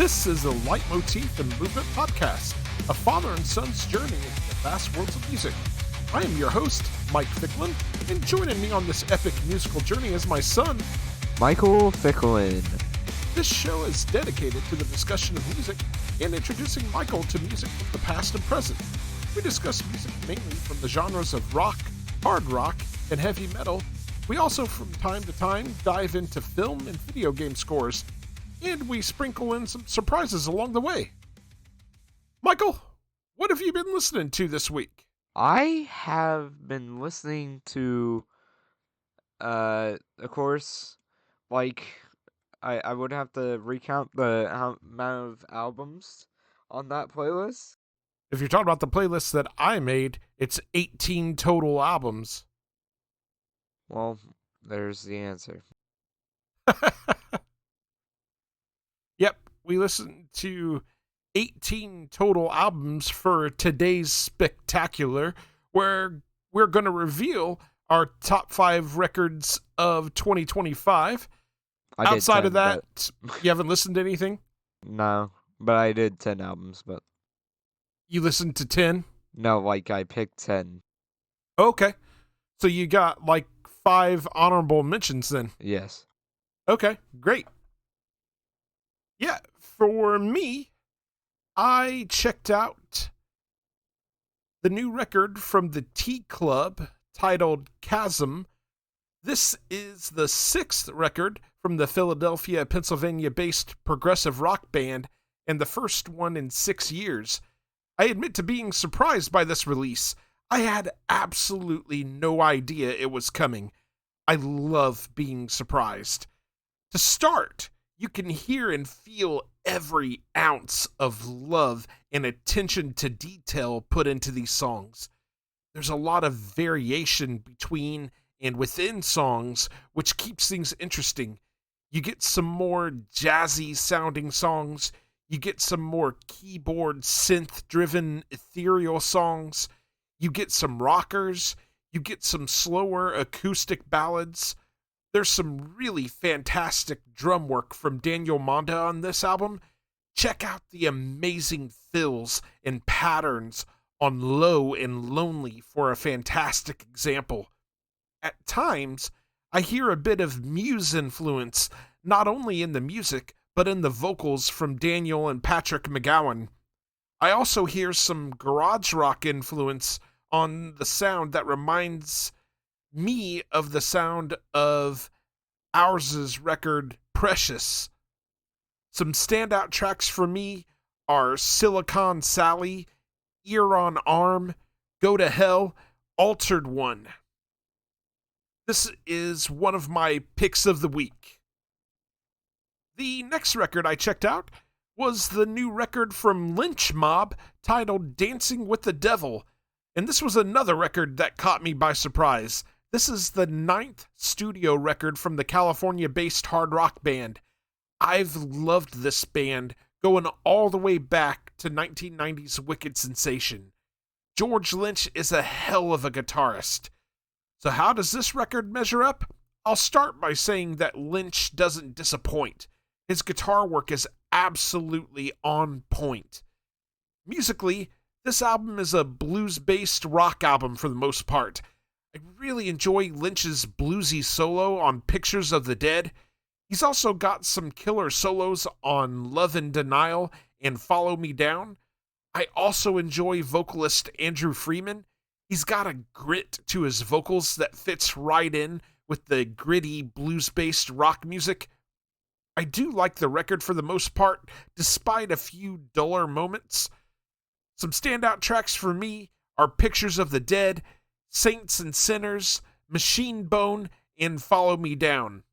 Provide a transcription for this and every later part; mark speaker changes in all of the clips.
Speaker 1: This is a Leitmotif and Movement podcast, a father and son's journey into the vast worlds of music. I am your host, Mike Ficklin, and joining me on this epic musical journey is my son,
Speaker 2: Michael Ficklin.
Speaker 1: This show is dedicated to the discussion of music and introducing Michael to music from the past and present. We discuss music mainly from the genres of rock, hard rock, and heavy metal. We also, from time to time, dive into film and video game scores, and we sprinkle in some surprises along the way. Michael, what have you been listening to this week?
Speaker 2: I have been listening to, of course, like, I would have to recount the amount of albums on that playlist.
Speaker 1: If you're talking about the playlist that I made, it's 18 total albums.
Speaker 2: Well, there's the answer.
Speaker 1: Yep, we listened to 18 total albums for today's spectacular, where we're going to reveal our top 5 records of 2025. Outside of that, you haven't listened to anything?
Speaker 2: No, but I did 10 albums, but...
Speaker 1: You listened to 10?
Speaker 2: No, like, I picked 10.
Speaker 1: Okay. So you got, 5 honorable mentions then?
Speaker 2: Yes.
Speaker 1: Okay, great. Yeah, for me, I checked out the new record from the T Club titled Chasm. This is the 6th record from the Philadelphia, Pennsylvania-based progressive rock band and the first one in 6 years. I admit to being surprised by this release. I had absolutely no idea it was coming. I love being surprised. To start, you can hear and feel every ounce of love and attention to detail put into these songs. There's a lot of variation between and within songs, which keeps things interesting. You get some more jazzy sounding songs. You get some more keyboard synth-driven ethereal songs. You get some rockers. You get some slower acoustic ballads. There's some really fantastic drum work from Daniel Monda on this album. Check out the amazing fills and patterns on Low and Lonely for a fantastic example. At times, I hear a bit of Muse influence, not only in the music, but in the vocals from Daniel and Patrick McGowan. I also hear some garage rock influence on the sound that reminds me of the sound of Ours's record Precious. Some standout tracks for me are Silicon Sally, Ear on Arm, Go to Hell, Altered One. This is one of my picks of the week. The next record I checked out was the new record from Lynch Mob titled Dancing with the Devil, and this was another record that caught me by surprise. This is the 9th studio record from the California-based hard rock band. I've loved this band going all the way back to 1990's Wicked Sensation. George Lynch is a hell of a guitarist. So how does this record measure up? I'll start by saying that Lynch doesn't disappoint. His guitar work is absolutely on point. Musically, this album is a blues-based rock album for the most part. I really enjoy Lynch's bluesy solo on Pictures of the Dead. He's also got some killer solos on Love and Denial and Follow Me Down. I also enjoy vocalist Andrew Freeman. He's got a grit to his vocals that fits right in with the gritty blues-based rock music. I do like the record for the most part, despite a few duller moments. Some standout tracks for me are Pictures of the Dead, Saints and Sinners, Machine Bone, and Follow Me Down.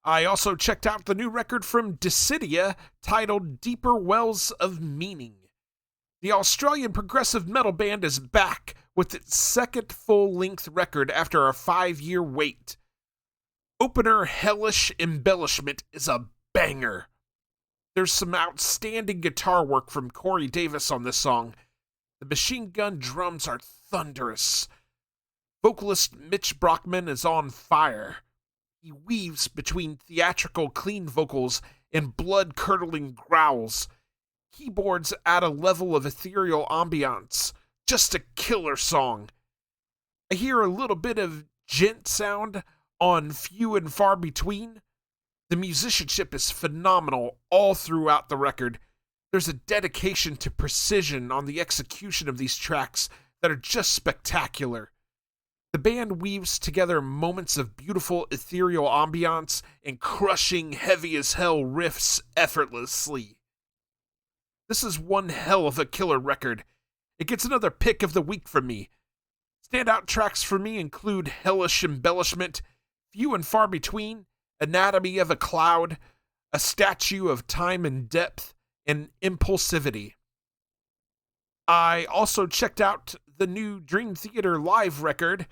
Speaker 1: I also checked out the new record from Dissidia titled Deeper Wells of Meaning. The Australian progressive metal band is back with its second full-length record after a 5-year wait. Opener Hellish Embellishment is a banger. There's some outstanding guitar work from Corey Davis on this song. The machine gun drums are thunderous. Vocalist Mitch Brockman is on fire. He weaves between theatrical clean vocals and blood-curdling growls. Keyboards add a level of ethereal ambiance. Just a killer song. I hear a little bit of djent sound on Few and Far Between. The musicianship is phenomenal all throughout the record. There's a dedication to precision on the execution of these tracks that are just spectacular. The band weaves together moments of beautiful ethereal ambiance and crushing heavy as hell riffs effortlessly. This is one hell of a killer record. It gets another pick of the week from me. Standout tracks for me include Hellish Embellishment, Few and Far Between, Anatomy of a Cloud, A Statue of Time and Depth, and Impulsivity. I also checked out the new Dream Theater live record.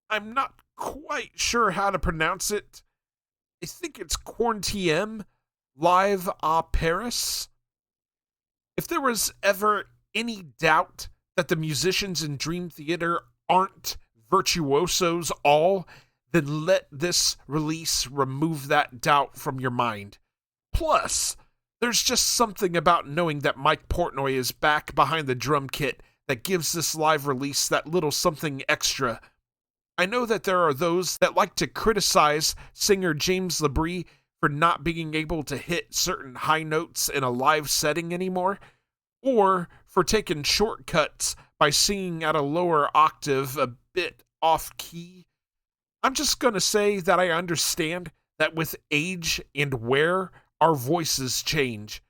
Speaker 1: I'm not quite sure how to pronounce it. I think it's Quarantiem Live à Paris. If there was ever any doubt that the musicians in Dream Theater aren't virtuosos all, then let this release remove that doubt from your mind. Plus, there's just something about knowing that Mike Portnoy is back behind the drum kit that gives this live release that little something extra. I know that there are those that like to criticize singer James LaBrie for not being able to hit certain high notes in a live setting anymore, or for taking shortcuts by singing at a lower octave a bit off-key. I'm just going to say that I understand that with age and wear, our voices change.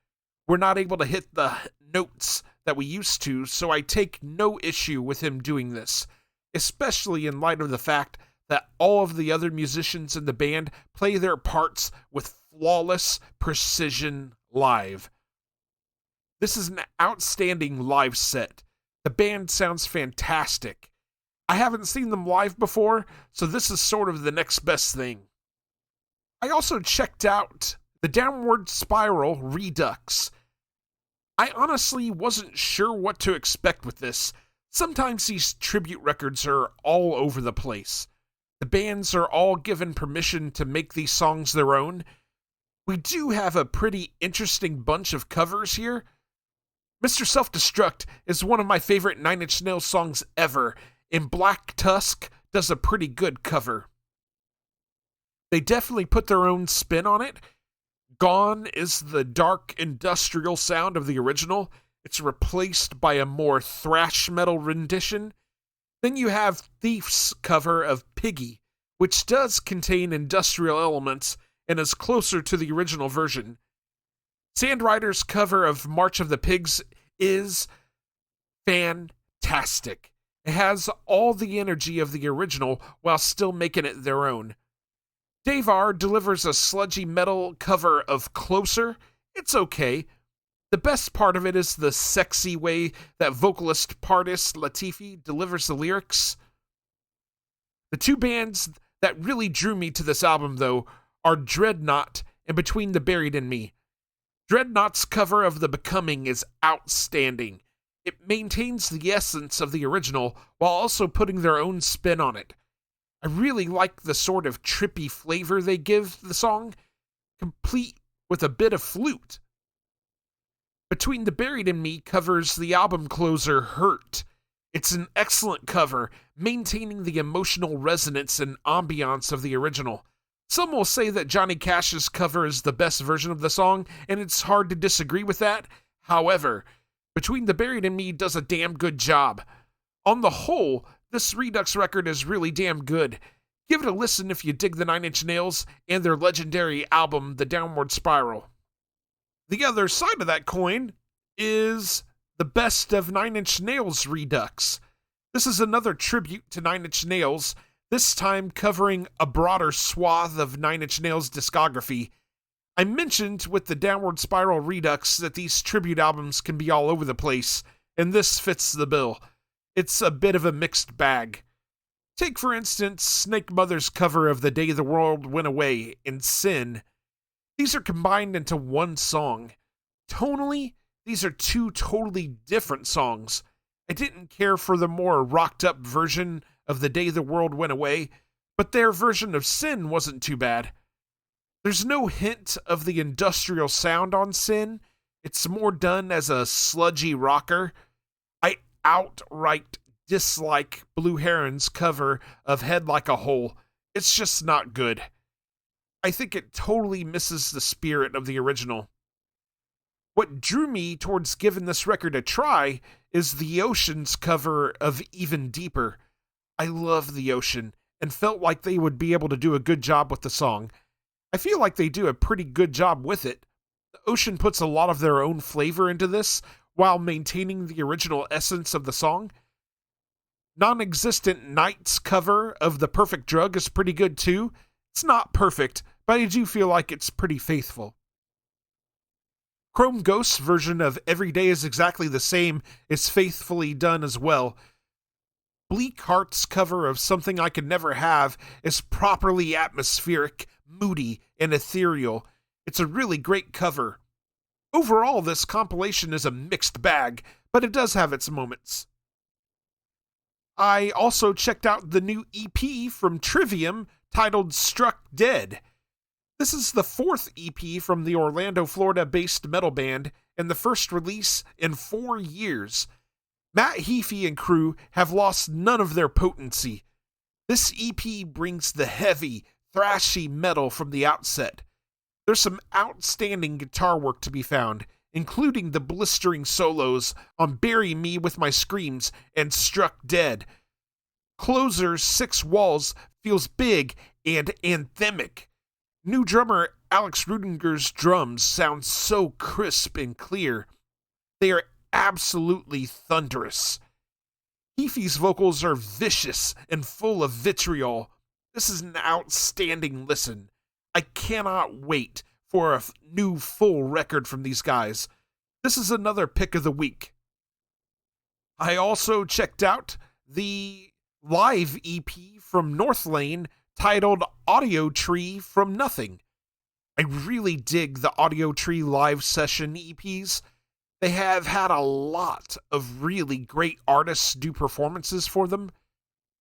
Speaker 1: We're not able to hit the notes that we used to, so I take no issue with him doing this, especially in light of the fact that all of the other musicians in the band play their parts with flawless precision live. This is an outstanding live set. The band sounds fantastic. I haven't seen them live before, so this is sort of the next best thing. I also checked out the Downward Spiral Redux. I honestly wasn't sure what to expect with this. Sometimes these tribute records are all over the place. The bands are all given permission to make these songs their own. We do have a pretty interesting bunch of covers here. Mr. Self-Destruct is one of my favorite Nine Inch Nails songs ever, and Black Tusk does a pretty good cover. They definitely put their own spin on it. Gone is the dark industrial sound of the original. It's replaced by a more thrash metal rendition. Then you have Thief's cover of Piggy, which does contain industrial elements and is closer to the original version. Sandrider's cover of March of the Pigs is fantastic. It has all the energy of the original while still making it their own. Davar delivers a sludgy metal cover of Closer. It's okay. The best part of it is the sexy way that vocalist Pardis Latifi delivers the lyrics. The two bands that really drew me to this album, though, are Dreadnought and Between the Buried and Me. Dreadnought's cover of The Becoming is outstanding. It maintains the essence of the original while also putting their own spin on it. I really like the sort of trippy flavor they give the song, complete with a bit of flute. Between the Buried and Me covers the album closer Hurt. It's an excellent cover, maintaining the emotional resonance and ambiance of the original. Some will say that Johnny Cash's cover is the best version of the song, and it's hard to disagree with that. However, Between the Buried and Me does a damn good job. On the whole, this Redux record is really damn good. Give it a listen if you dig the Nine Inch Nails and their legendary album, The Downward Spiral. The other side of that coin is the Best of Nine Inch Nails Redux. This is another tribute to Nine Inch Nails, this time covering a broader swath of Nine Inch Nails' discography. I mentioned with the Downward Spiral Redux that these tribute albums can be all over the place, and this fits the bill. It's a bit of a mixed bag. Take, for instance, Snake Mother's cover of The Day the World Went Away and Sin. These are combined into one song. Tonally, these are two totally different songs. I didn't care for the more rocked-up version of The Day the World Went Away, but their version of Sin wasn't too bad. There's no hint of the industrial sound on Sin. It's more done as a sludgy rocker. I outright dislike Blue Heron's cover of Head Like a Hole. It's just not good. I think it totally misses the spirit of the original. What drew me towards giving this record a try is The Ocean's cover of Even Deeper. I love The Ocean and felt like they would be able to do a good job with the song. I feel like they do a pretty good job with it. The Ocean puts a lot of their own flavor into this while maintaining the original essence of the song. Non-existent Night's cover of The Perfect Drug is pretty good too. It's not perfect, but I do feel like it's pretty faithful. Chrome Ghost's version of Every Day is Exactly the Same is faithfully done as well. Bleak Heart's cover of Something I Could Never Have is properly atmospheric, moody, and ethereal. It's a really great cover. Overall, this compilation is a mixed bag, but it does have its moments. I also checked out the new EP from Trivium titled Struck Dead. This is the fourth EP from the Orlando, Florida-based metal band and the first release in 4 years. Matt Heafy and crew have lost none of their potency. This EP brings the heavy, thrashy metal from the outset. There's some outstanding guitar work to be found, including the blistering solos on Bury Me With My Screams and Struck Dead. Closer's Six Walls feels big and anthemic. New drummer Alex Rudinger's drums sound so crisp and clear. They are absolutely thunderous. Heafy's vocals are vicious and full of vitriol. This is an outstanding listen. I cannot wait for a new full record from these guys. This is another pick of the week. I also checked out the live EP from Northlane titled Audio Tree From Nothing. I really dig the Audio Tree live session EPs. They have had a lot of really great artists do performances for them.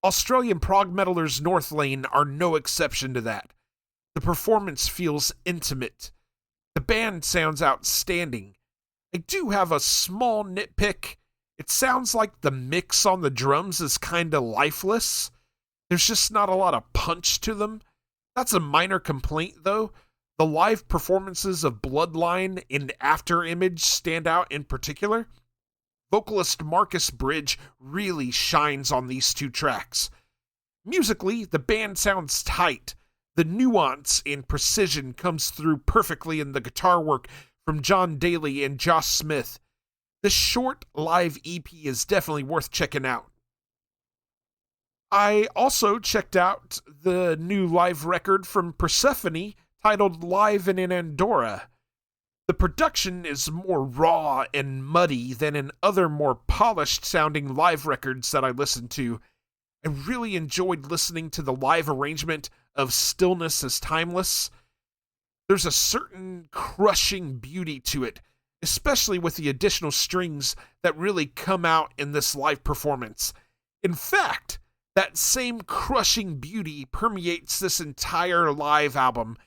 Speaker 1: Australian prog metalers Northlane are no exception to that. The performance feels intimate. The band sounds outstanding. I do have a small nitpick. It sounds like the mix on the drums is kinda lifeless. There's just not a lot of punch to them. That's a minor complaint, though. The live performances of Bloodline and After Image stand out in particular. Vocalist Marcus Bridge really shines on these two tracks. Musically, the band sounds tight. The nuance and precision comes through perfectly in the guitar work from John Daly and Josh Smith. This short live EP is definitely worth checking out. I also checked out the new live record from Persephone titled Live in Andorra. The production is more raw and muddy than in other more polished sounding live records that I listened to. I really enjoyed listening to the live arrangement of Stillness is Timeless. There's a certain crushing beauty to it, especially with the additional strings that really come out in this live performance. In fact, that same crushing beauty permeates this entire live album.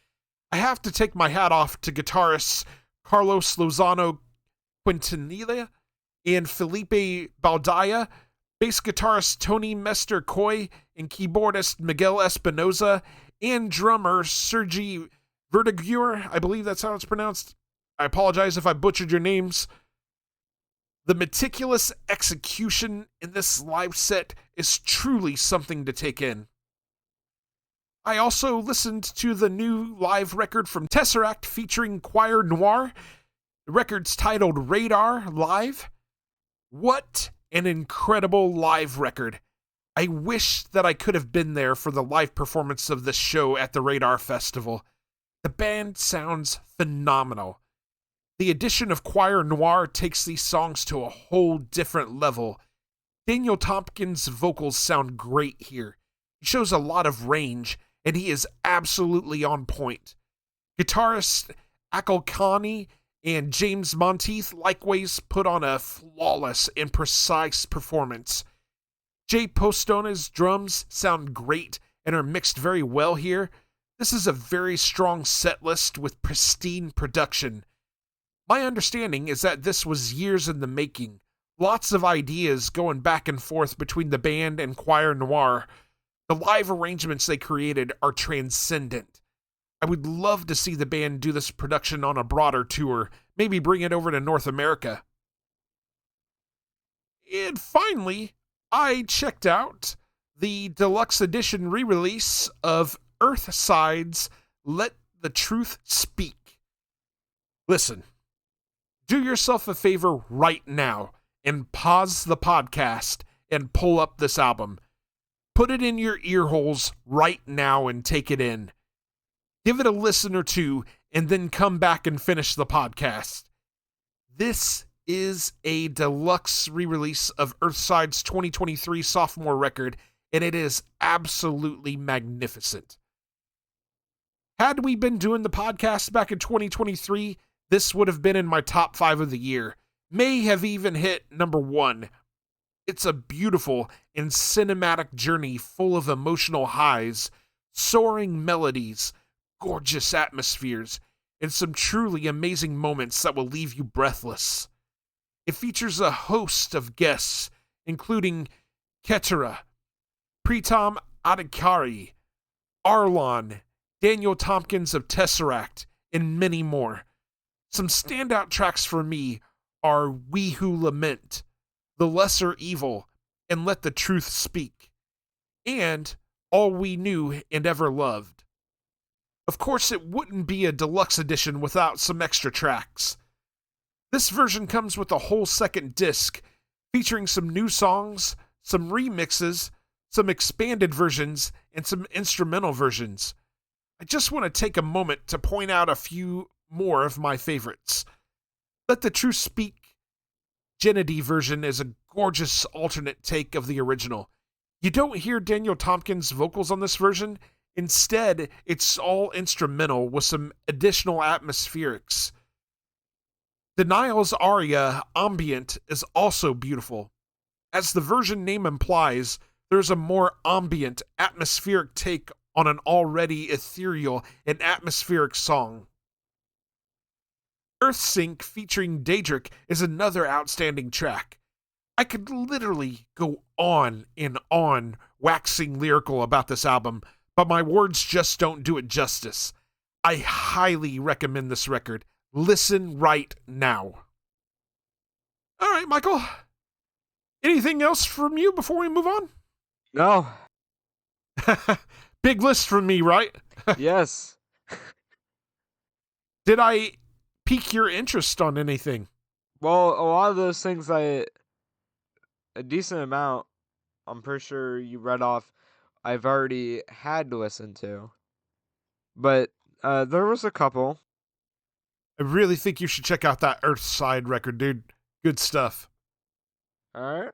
Speaker 1: I have to take my hat off to guitarists Carlos Lozano Quintanilla and Felipe Baldaya, bass guitarist Tony Mester Coy, and keyboardist Miguel Espinoza, and drummer Sergi Verdaguer, I believe that's how it's pronounced. I apologize if I butchered your names. The meticulous execution in this live set is truly something to take in. I also listened to the new live record from Tesseract featuring Choir Noir. The record's titled Radar Live. What an incredible live record. I wish that I could have been there for the live performance of this show at the Radar Festival. The band sounds phenomenal. The addition of Choir Noir takes these songs to a whole different level. Daniel Tompkins' vocals sound great here. He shows a lot of range, and he is absolutely on point. Guitarist Akil Khani and James Monteith likewise put on a flawless and precise performance. Jay Postona's drums sound great and are mixed very well here. This is a very strong set list with pristine production. My understanding is that this was years in the making. Lots of ideas going back and forth between the band and Choir Noir. The live arrangements they created are transcendent. I would love to see the band do this production on a broader tour, maybe bring it over to North America. And finally, I checked out the deluxe edition re-release of Earthside's Let the Truth Speak. Listen, do yourself a favor right now and pause the podcast and pull up this album. Put it in your ear holes right now and take it in. Give it a listen or two and then come back and finish the podcast. This is a deluxe re-release of Earthside's 2023 sophomore record, and it is absolutely magnificent. Had we been doing the podcast back in 2023, this would have been in my top 5 of the year. May have even hit number 1. It's a beautiful and cinematic journey full of emotional highs, soaring melodies, gorgeous atmospheres, and some truly amazing moments that will leave you breathless. It features a host of guests, including Ketera, Pritam Adhikari, Arlon, Daniel Tompkins of Tesseract, and many more. Some standout tracks for me are We Who Lament, The Lesser Evil, and Let the Truth Speak, and All We Knew and Ever Loved. Of course, it wouldn't be a deluxe edition without some extra tracks. This version comes with a whole second disc, featuring some new songs, some remixes, some expanded versions, and some instrumental versions. I just want to take a moment to point out a few more of my favorites. Let the Truth Speak Genedy version is a gorgeous alternate take of the original. You don't hear Daniel Tompkins' vocals on this version. Instead, it's all instrumental with some additional atmospherics. Denial's aria, Ambient, is also beautiful. As the version name implies, there's a more ambient, atmospheric take on an already ethereal and atmospheric song. Earthsync featuring Daedric is another outstanding track. I could literally go on and on waxing lyrical about this album, but my words just don't do it justice. I highly recommend this record. Listen right now. All right, Michael. Anything else from you before we move on?
Speaker 2: No.
Speaker 1: Big list from me, right?
Speaker 2: Yes.
Speaker 1: Did I pique your interest on anything?
Speaker 2: Well, a lot of those things a decent amount, I'm pretty sure you read off, I've already had to listen to. But there was a couple.
Speaker 1: I really think you should check out that Earthside record, dude. Good stuff.
Speaker 2: All right.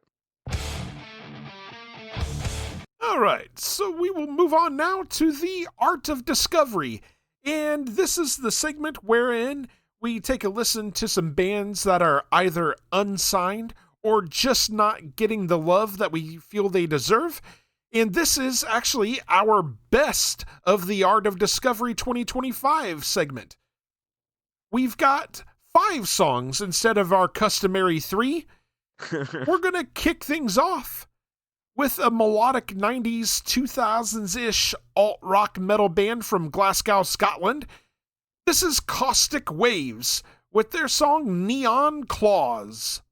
Speaker 1: All right, so we will move on now to the Art of Discovery. And this is the segment wherein we take a listen to some bands that are either unsigned or just not getting the love that we feel they deserve. And this is actually our best of the Art of Discovery 2025 segment. We've got 5 songs instead of our customary 3. We're going to kick things off with a melodic 90s, 2000s-ish alt-rock metal band from Glasgow, Scotland. This is Caustic Waves with their song Neon Claws.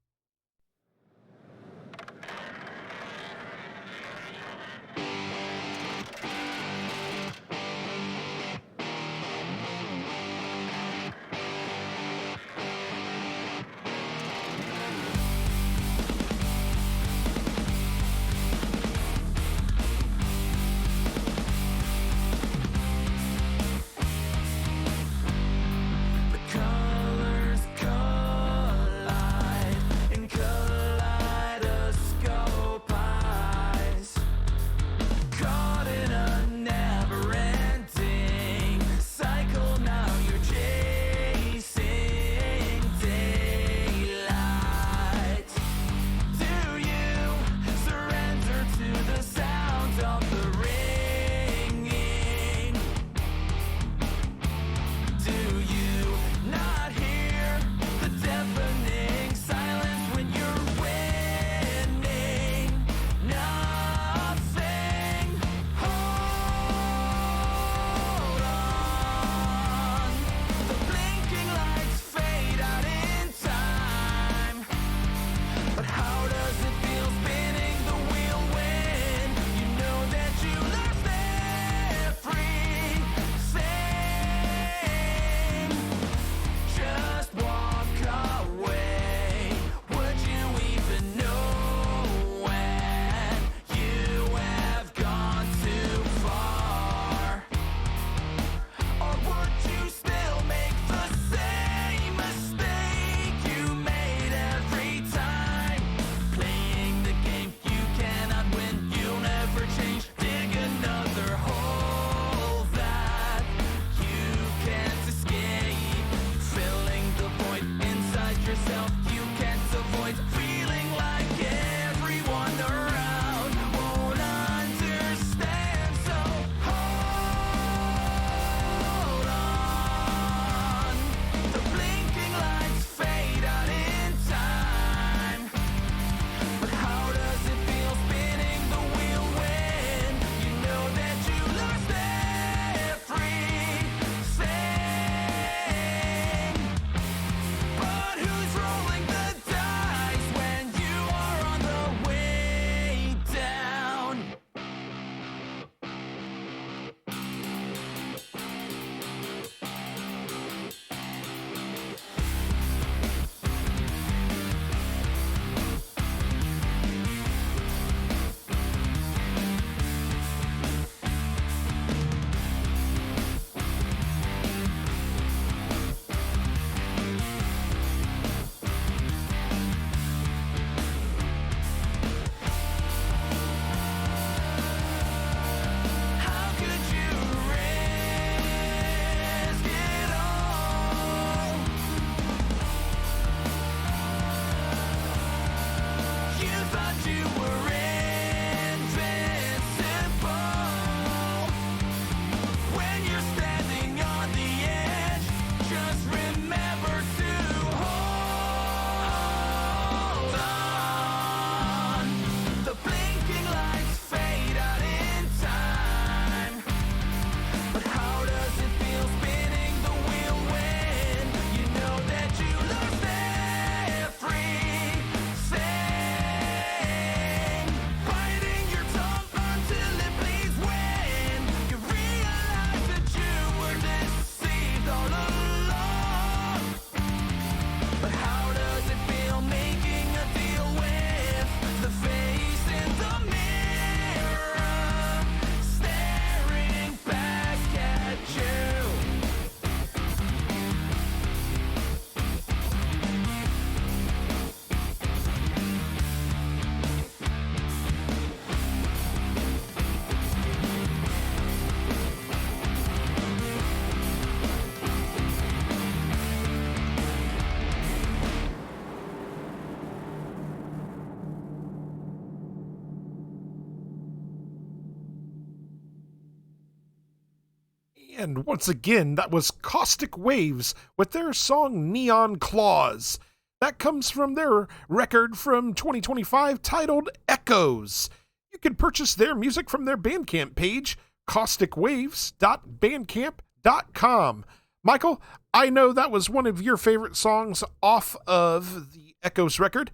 Speaker 1: And once again, that was Caustic Waves with their song Neon Claws. That comes from their record from 2025 titled Echoes. You can purchase their music from their Bandcamp page, causticwaves.bandcamp.com. Michael, I know that was one of your favorite songs off of the Echoes record.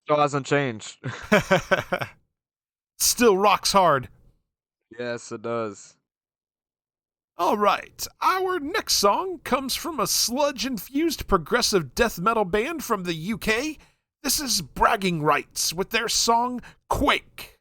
Speaker 2: Still hasn't changed.
Speaker 1: Still rocks hard.
Speaker 2: Yes, it does.
Speaker 1: All right, our next song comes from a sludge-infused progressive death metal band from the UK. This is Bragging Rights with their song Quake.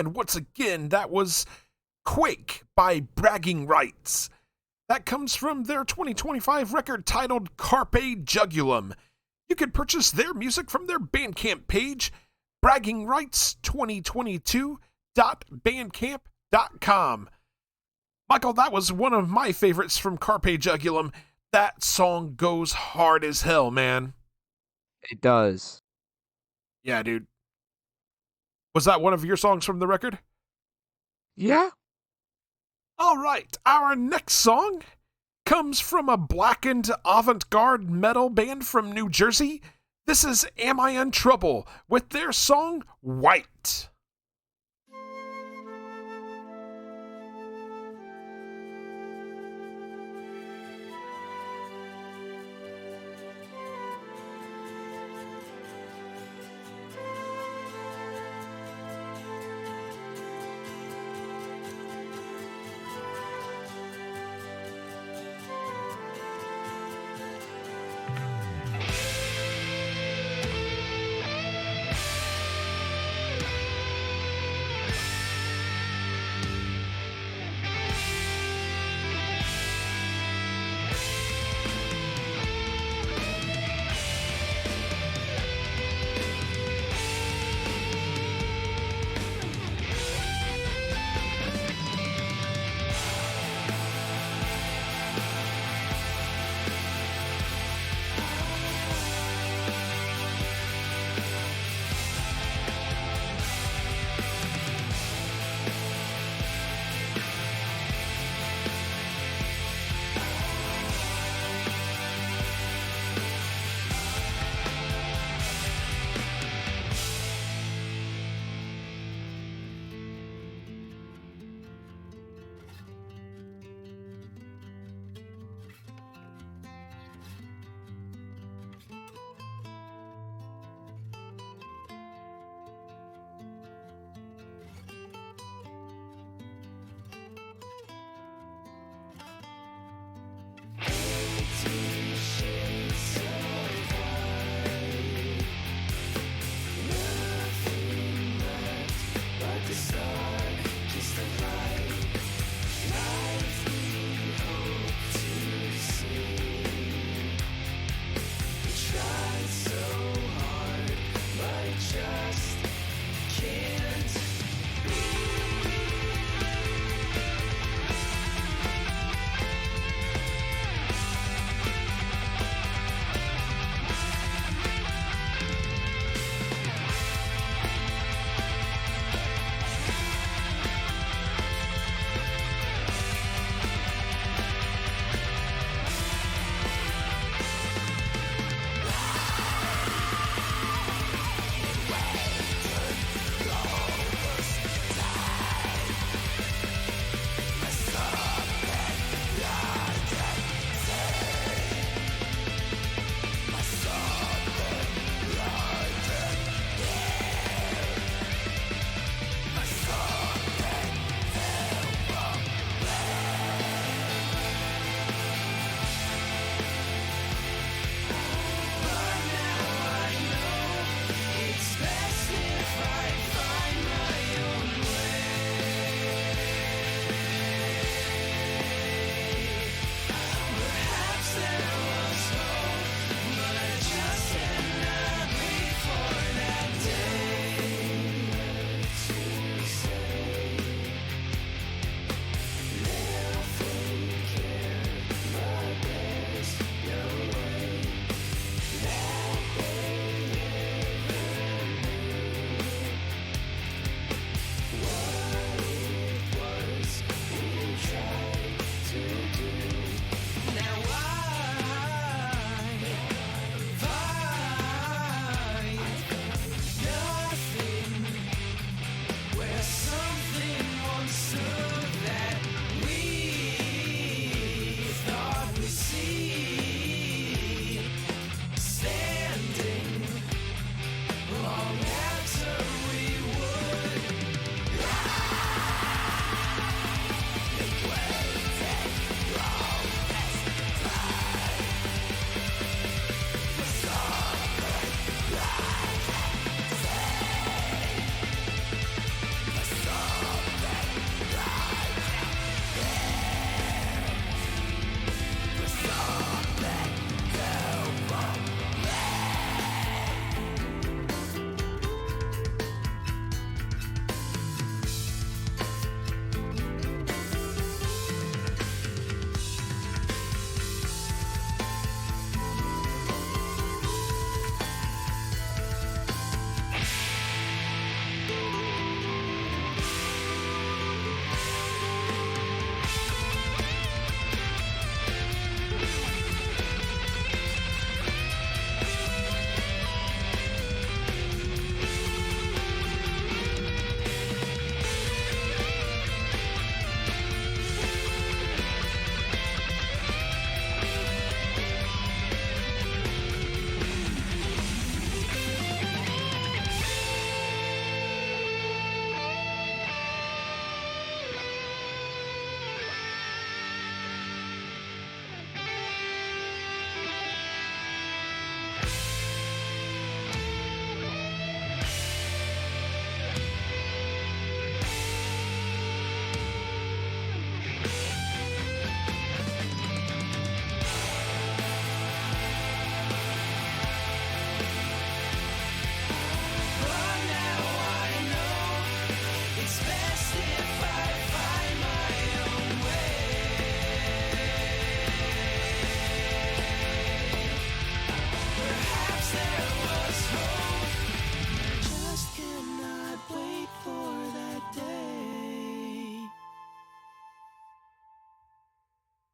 Speaker 1: And once again, that was Quake by Bragging Rights. That comes from their 2025 record titled Carpe Jugulum. You can purchase their music from their Bandcamp page, braggingrights2022.bandcamp.com. Michael, that was one of my favorites from Carpe Jugulum. That song goes hard as hell, man.
Speaker 2: It does.
Speaker 1: Yeah, dude. Was that one of your songs from the record?
Speaker 2: Yeah.
Speaker 1: All right, our next song comes from a blackened avant-garde metal band from New Jersey. This is Am I in Trouble with their song White.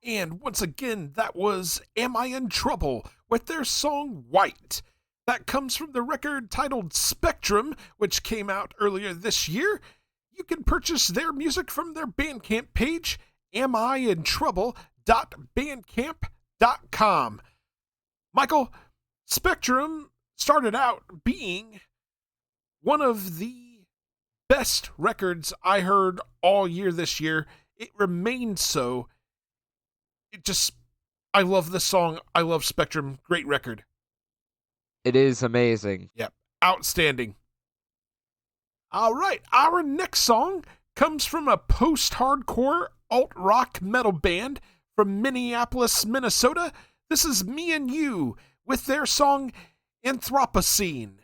Speaker 1: And once again, that was Am I in Trouble with their song White. That comes from the record titled Spectrum, which came out earlier this year. You can purchase their music from their Bandcamp page, amiintrouble.bandcamp.com. Michael, Spectrum started out being one of the best records I heard all year this year. It remained so. I love this song. I love Spectrum. Great record.
Speaker 2: It is amazing.
Speaker 1: Yep. Outstanding. All right, our next song comes from a post hardcore alt rock metal band from Minneapolis, Minnesota. This is Me and You with their song Anthropocene.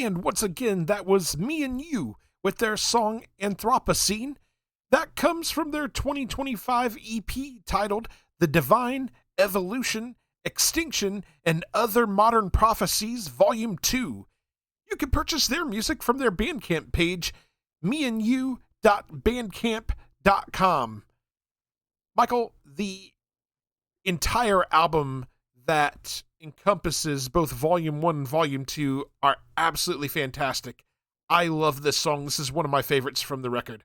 Speaker 1: And once again, that was Me and You with their song Anthropocene. That comes from their 2025 EP titled The Divine Evolution, Extinction, and Other Modern Prophecies, Volume 2. You can purchase their music from their Bandcamp page, meandyou.bandcamp.com. Michael, the entire album that encompasses both Volume 1 and Volume 2 are absolutely fantastic. I love this song. This is one of my favorites from the record.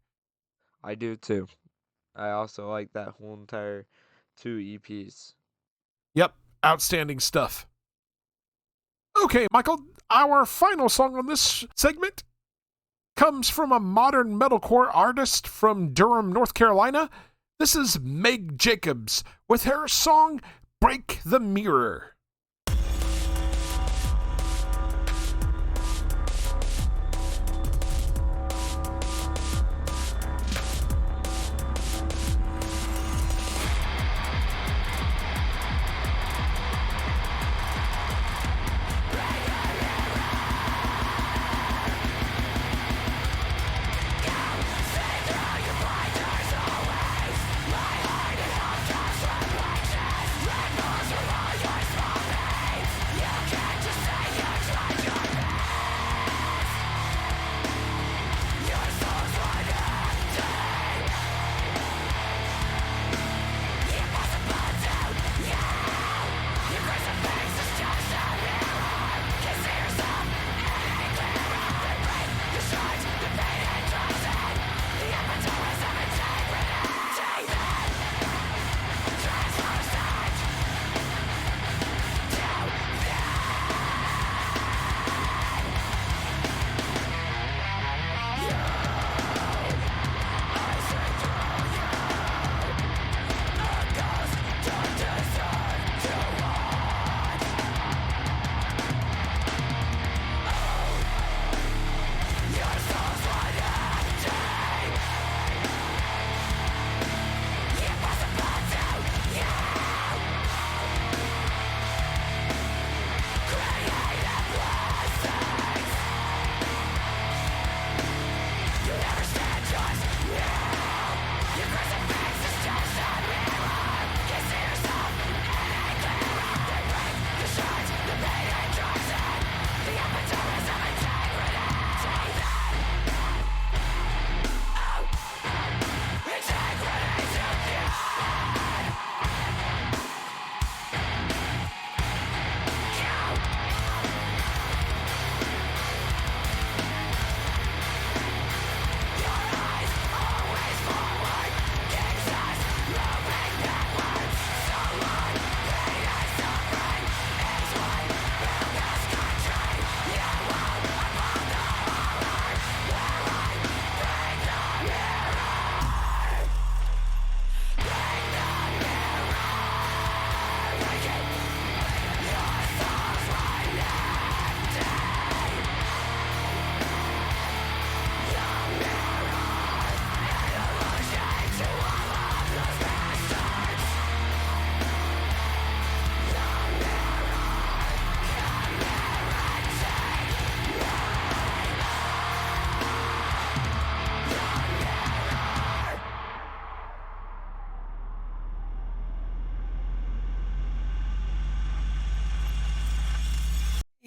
Speaker 2: I do too. I also like that whole entire 2 EPs.
Speaker 1: Yep, outstanding stuff. Okay, Michael, our final song on this segment comes from a modern metalcore artist from Durham, North Carolina. This is Meg Jacobs with her song Break the Mirror.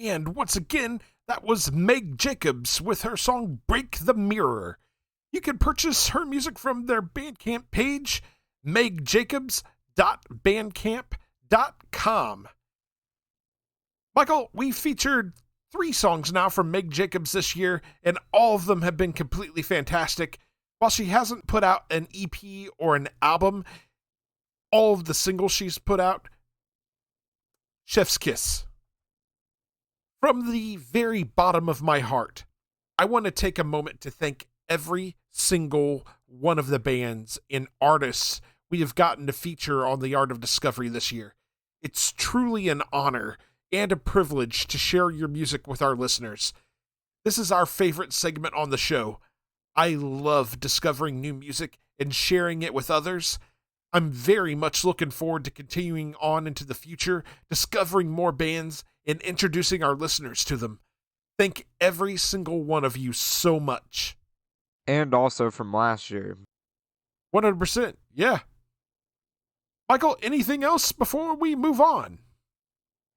Speaker 1: And once again, that was Meg Jacobs with her song Break the Mirror. You can purchase her music from their Bandcamp page, megjacobs.bandcamp.com. Michael, we featured 3 songs now from Meg Jacobs this year, and all of them have been completely fantastic. While she hasn't put out an EP or an album, all of the singles she's put out, chef's kiss. From the very bottom of my heart, I want to take a moment to thank every single one of the bands and artists we have gotten to feature on the Art of Discovery this year. It's truly an honor and a privilege to share your music with our listeners. This is our favorite segment on the show. I love discovering new music and sharing it with others. I'm very much looking forward to continuing on into the future, discovering more bands, and introducing our listeners to them. Thank every single one of you so much.
Speaker 2: And also from last year.
Speaker 1: 100%. Yeah. Michael, anything else before we move on?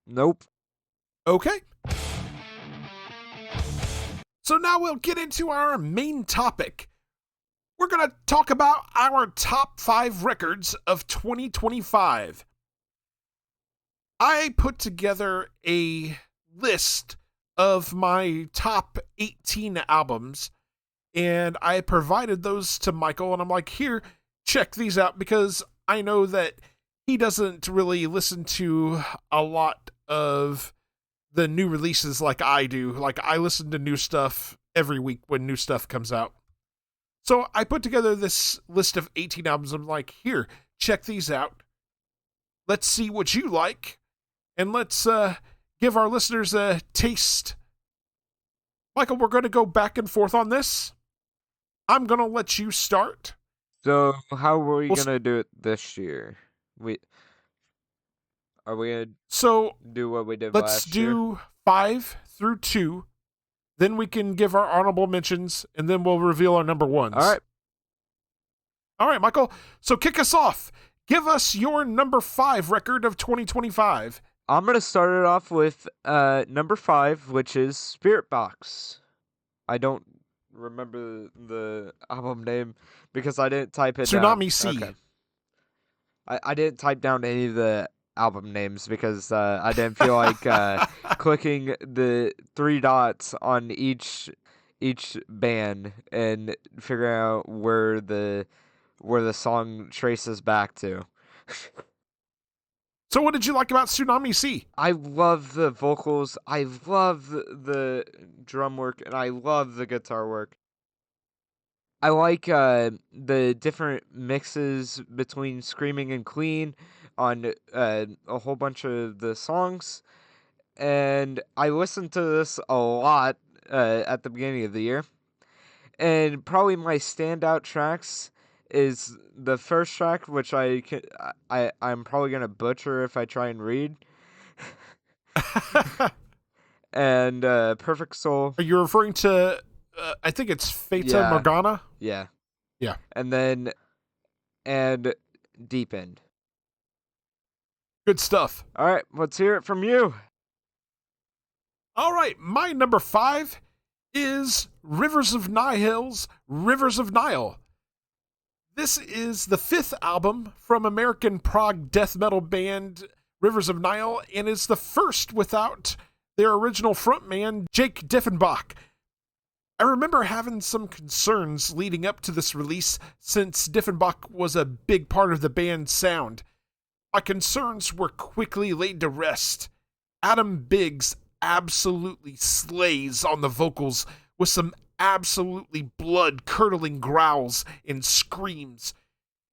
Speaker 2: Nope.
Speaker 1: Okay. So now we'll get into our main topic. We're going to talk about our top 5 records of 2025. I put together a list of my top 18 albums, and I provided those to Michael, and I'm like, here, check these out, because I know that he doesn't really listen to a lot of the new releases like I do. Like, I listen to new stuff every week when new stuff comes out. So I put together this list of 18 albums. I'm like, here, check these out. Let's see what you like, and let's give our listeners a taste. Michael, we're going to go back and forth on this. I'm going to let you start.
Speaker 2: So how are we gonna do it this year? Are we gonna do what we did
Speaker 1: let's
Speaker 2: last year?
Speaker 1: do 5 through 2. Then we can give our honorable mentions, and then we'll reveal our number ones. All right, Michael. So kick us off. Give us your number 5 record of 2025.
Speaker 2: I'm gonna start it off with number 5, which is Spirit Box. I don't remember the album name because I didn't type it down.
Speaker 1: Tsunami Sea.
Speaker 2: Okay. I didn't type down any of the album names because I didn't feel like clicking the 3 dots on each band and figuring out where the song traces back to.
Speaker 1: So what did you like about Tsunami Sea?
Speaker 2: I love the vocals, I love the drum work, and I love the guitar work. I like the different mixes between screaming and clean on a whole bunch of the songs. And I listened to this a lot at the beginning of the year. And probably my standout tracks is the first track, which I'm probably going to butcher if I try and read. And Perfect Soul.
Speaker 1: Are you referring to, I think it's Fata Morgana?
Speaker 2: Yeah.
Speaker 1: Yeah.
Speaker 2: And Deep End.
Speaker 1: Good stuff.
Speaker 2: All right, let's hear it from you.
Speaker 1: All right, my number 5 is Rivers of Nile's Rivers of Nile. This is the 5th album from American prog death metal band Rivers of Nile, and is the first without their original frontman, Jake Diffenbach. I remember having some concerns leading up to this release, since Diffenbach was a big part of the band's sound. My concerns were quickly laid to rest. Adam Biggs absolutely slays on the vocals with some absolutely blood-curdling growls and screams.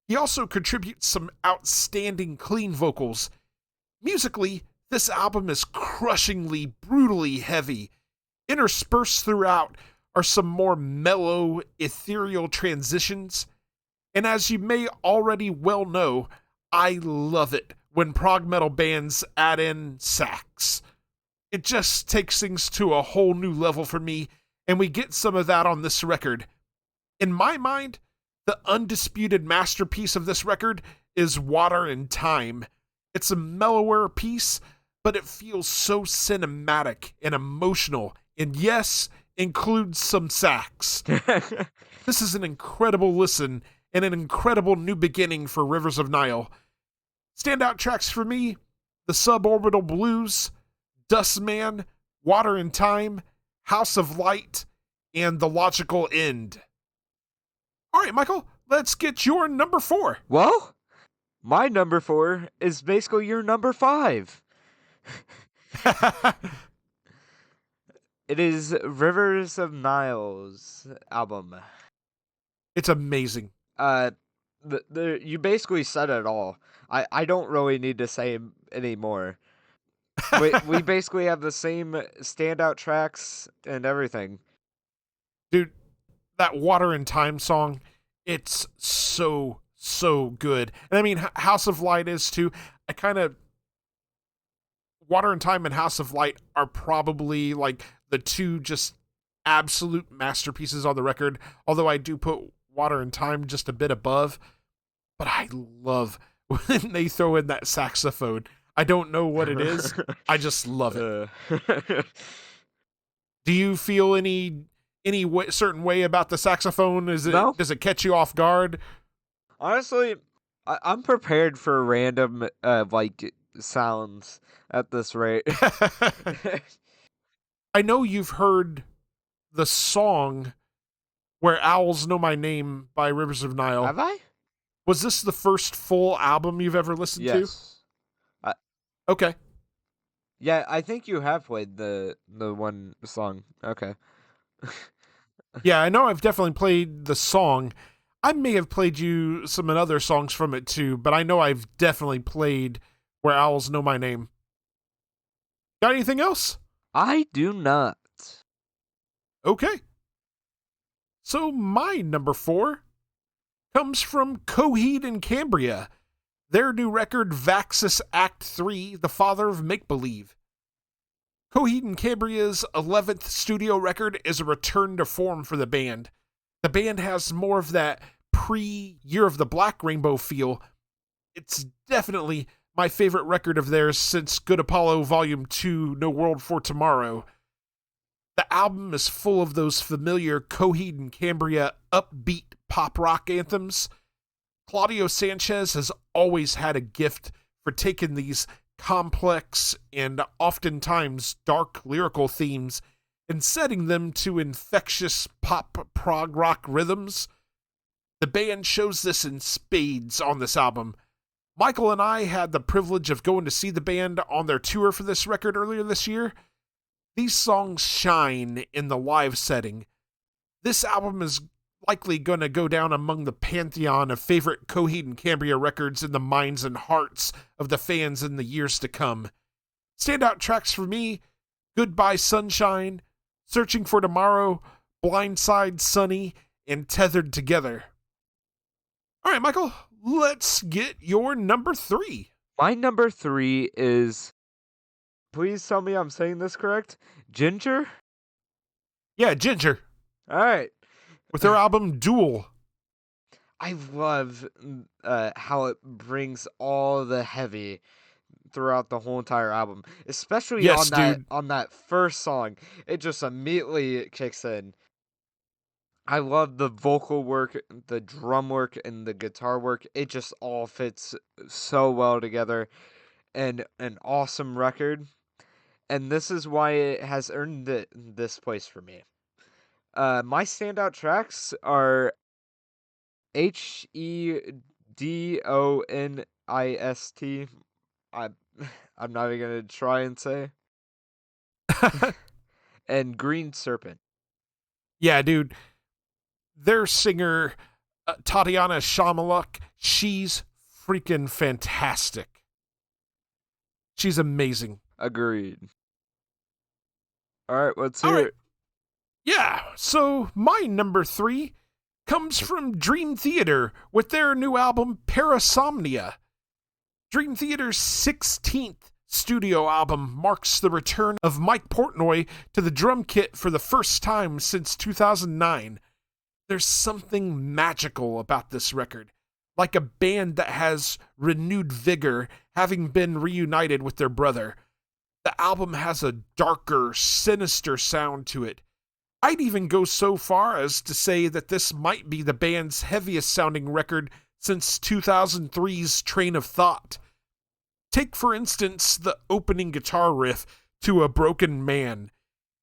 Speaker 1: He also contributes some outstanding clean vocals. Musically, this album is crushingly, brutally heavy. Interspersed throughout are some more mellow, ethereal transitions. And as you may already well know, I love it when prog metal bands add in sax. It just takes things to a whole new level for me, and we get some of that on this record. In my mind, the undisputed masterpiece of this record is Water and Time. It's a mellower piece, but it feels so cinematic and emotional, and yes, includes some sax. This is an incredible listen and an incredible new beginning for Rivers of Nile. Standout tracks for me: The Suborbital Blues, Dustman, Water and Time, House of Light, and The Logical End. All right, Michael, let's get your number 4.
Speaker 2: Well, my number 4 is basically your number 5. It is Rivers of Nile's album.
Speaker 1: It's amazing.
Speaker 2: You basically said it all. I don't really need to say any more. We basically have the same standout tracks and everything.
Speaker 1: Dude, that Water and Time song, it's so good. And I mean, House of Light is too. Water and Time and House of Light are probably like the two just absolute masterpieces on the record. Although I do put Water and Time just a bit above, but I love when they throw in that saxophone. I don't know what it is. I just love it.
Speaker 2: Uh,
Speaker 1: Do you feel any certain way about the saxophone?
Speaker 2: no,
Speaker 1: Does it catch you off guard?
Speaker 2: honestly, I'm prepared for random like sounds at this rate.
Speaker 1: I know you've heard the song Where Owls Know My Name by Rivers of Nile.
Speaker 2: Have I?
Speaker 1: Was this the first full album you've ever listened to?
Speaker 2: Yes. I,
Speaker 1: Okay.
Speaker 2: yeah, I think you have played the one song. Okay.
Speaker 1: Yeah, I know I've definitely played the song. I may have played you some other songs from it too, but I know I've definitely played Where Owls Know My Name. Got anything else?
Speaker 2: I do not.
Speaker 1: Okay. So my number 4 comes from Coheed and Cambria. Their new record, Vaxis Act 3, The Father of Make Believe. Coheed and Cambria's 11th studio record is a return to form for the band. The band has more of that pre-Year of the Black Rainbow feel. It's definitely my favorite record of theirs since Good Apollo Volume 2, No World for Tomorrow. The album is full of those familiar Coheed and Cambria upbeat pop rock anthems. Claudio Sanchez has always had a gift for taking these complex and oftentimes dark lyrical themes and setting them to infectious pop prog rock rhythms. The band shows this in spades on this album. Michael and I had the privilege of going to see the band on their tour for this record earlier this year. These songs shine in the live setting. This album is likely going to go down among the pantheon of favorite Coheed and Cambria records in the minds and hearts of the fans in the years to come. Standout tracks for me: Goodbye Sunshine, Searching for Tomorrow, Blindside Sunny, and Tethered Together. All right, Michael, let's get your number 3.
Speaker 2: My number 3 is, please tell me I'm saying this correct, Ginger?
Speaker 1: Yeah, Ginger,
Speaker 2: All right.
Speaker 1: with their album Duel.
Speaker 2: I love how it brings all the heavy throughout the whole entire album, especially
Speaker 1: Yes, dude.
Speaker 2: on that first song. It just immediately kicks in. I love the vocal work, the drum work, and the guitar work. It just all fits so well together, and an awesome record. And this is why it has earned this place for me. My standout tracks are Hedonist. I I'm not even gonna try and say, and Green Serpent.
Speaker 1: Yeah, dude. Their singer, Tatiana Shamaluk, she's freaking fantastic. She's amazing.
Speaker 2: Agreed. All right, let's
Speaker 1: All
Speaker 2: hear
Speaker 1: right.
Speaker 2: it.
Speaker 1: Yeah, so my number 3 comes from Dream Theater with their new album, Parasomnia. Dream Theater's 16th studio album marks the return of Mike Portnoy to the drum kit for the first time since 2009. There's something magical about this record, like a band that has renewed vigor, having been reunited with their brother. The album has a darker, sinister sound to it. I'd even go so far as to say that this might be the band's heaviest sounding record since 2003's Train of Thought. Take, for instance, the opening guitar riff to A Broken Man.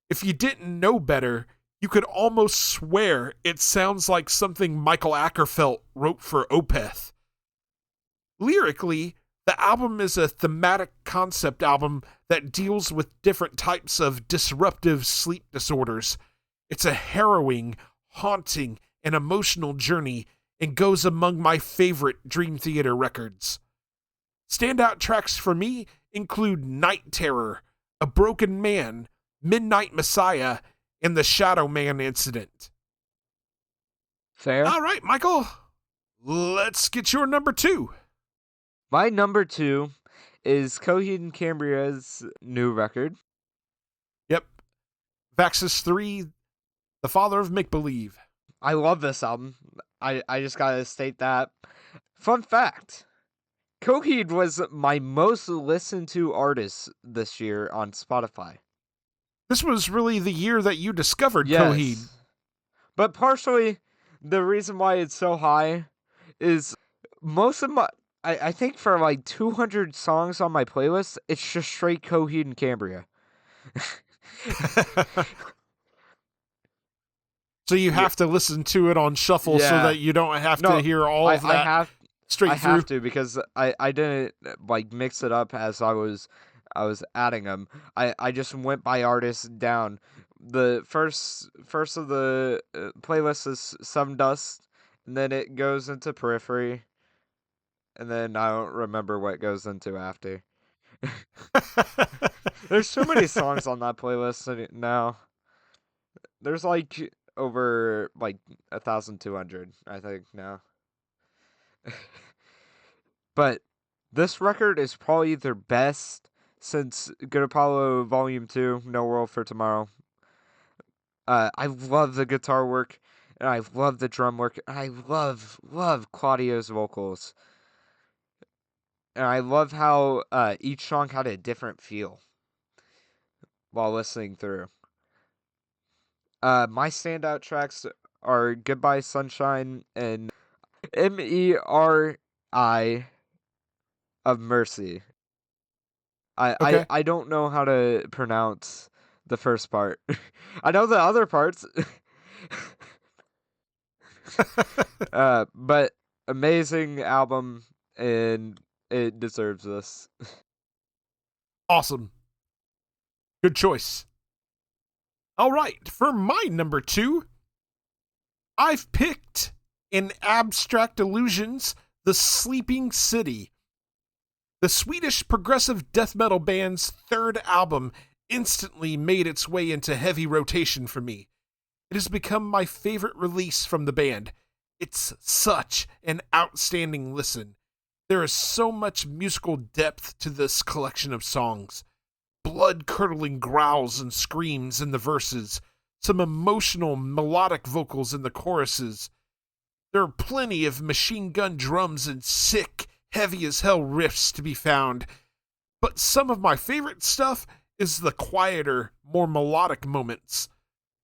Speaker 1: If you didn't know better, you could almost swear it sounds like something Michael Ackerfeld wrote for Opeth. Lyrically, the album is a thematic concept album that deals with different types of disruptive sleep disorders. It's a harrowing, haunting, and emotional journey and goes among my favorite Dream Theater records. Standout tracks for me include Night Terror, A Broken Man, Midnight Messiah, and the Shadow Man Incident.
Speaker 2: Fair.
Speaker 1: All right, Michael, let's get your number 2.
Speaker 2: My number 2 is Coheed and Cambria's new record.
Speaker 1: Yep. Vaxis 3, The Father of Make Believe.
Speaker 2: I love this album. I just gotta state that. Fun fact: Coheed was my most listened to artist this year on Spotify.
Speaker 1: This was really the year that you discovered Coheed.
Speaker 2: Yes, but partially the reason why it's so high is most of my. I think for like 200 songs on my playlist, it's just straight Coheed and Cambria.
Speaker 1: So you
Speaker 2: Yeah,
Speaker 1: have to listen to it on shuffle so
Speaker 2: yeah.
Speaker 1: that you don't have to
Speaker 2: No,
Speaker 1: hear all
Speaker 2: I
Speaker 1: of
Speaker 2: I
Speaker 1: that
Speaker 2: have I
Speaker 1: straight through.
Speaker 2: have to because I didn't like mix it up as I was adding them. I just went by artist down. The first of the playlist is Some Dust, and then it goes into Periphery, and then I don't remember what goes into after. There's so many songs on that playlist now. There's like over like 1,200, I think now. But this record is probably their best since Good Apollo Volume 2, No World for Tomorrow. I love the guitar work, and I love the drum work, and I love Claudio's vocals. And I love how each song had a different feel while listening through. My standout tracks are Goodbye Sunshine and Meri of Mercy.
Speaker 1: Okay.
Speaker 2: I don't know how to pronounce the first part. I know the other parts. But amazing album and it deserves this.
Speaker 1: Awesome. Good choice. All right, for my number 2, I've picked in Abstract Illusions, The Sleeping City. The Swedish progressive death metal band's third album instantly made its way into heavy rotation for me. It has become my favorite release from the band. It's such an outstanding listen. There is so much musical depth to this collection of songs. Blood-curdling growls and screams in the verses, some emotional melodic vocals in the choruses. There are plenty of machine gun drums and sick, heavy as hell riffs to be found. But some of my favorite stuff is the quieter, more melodic moments.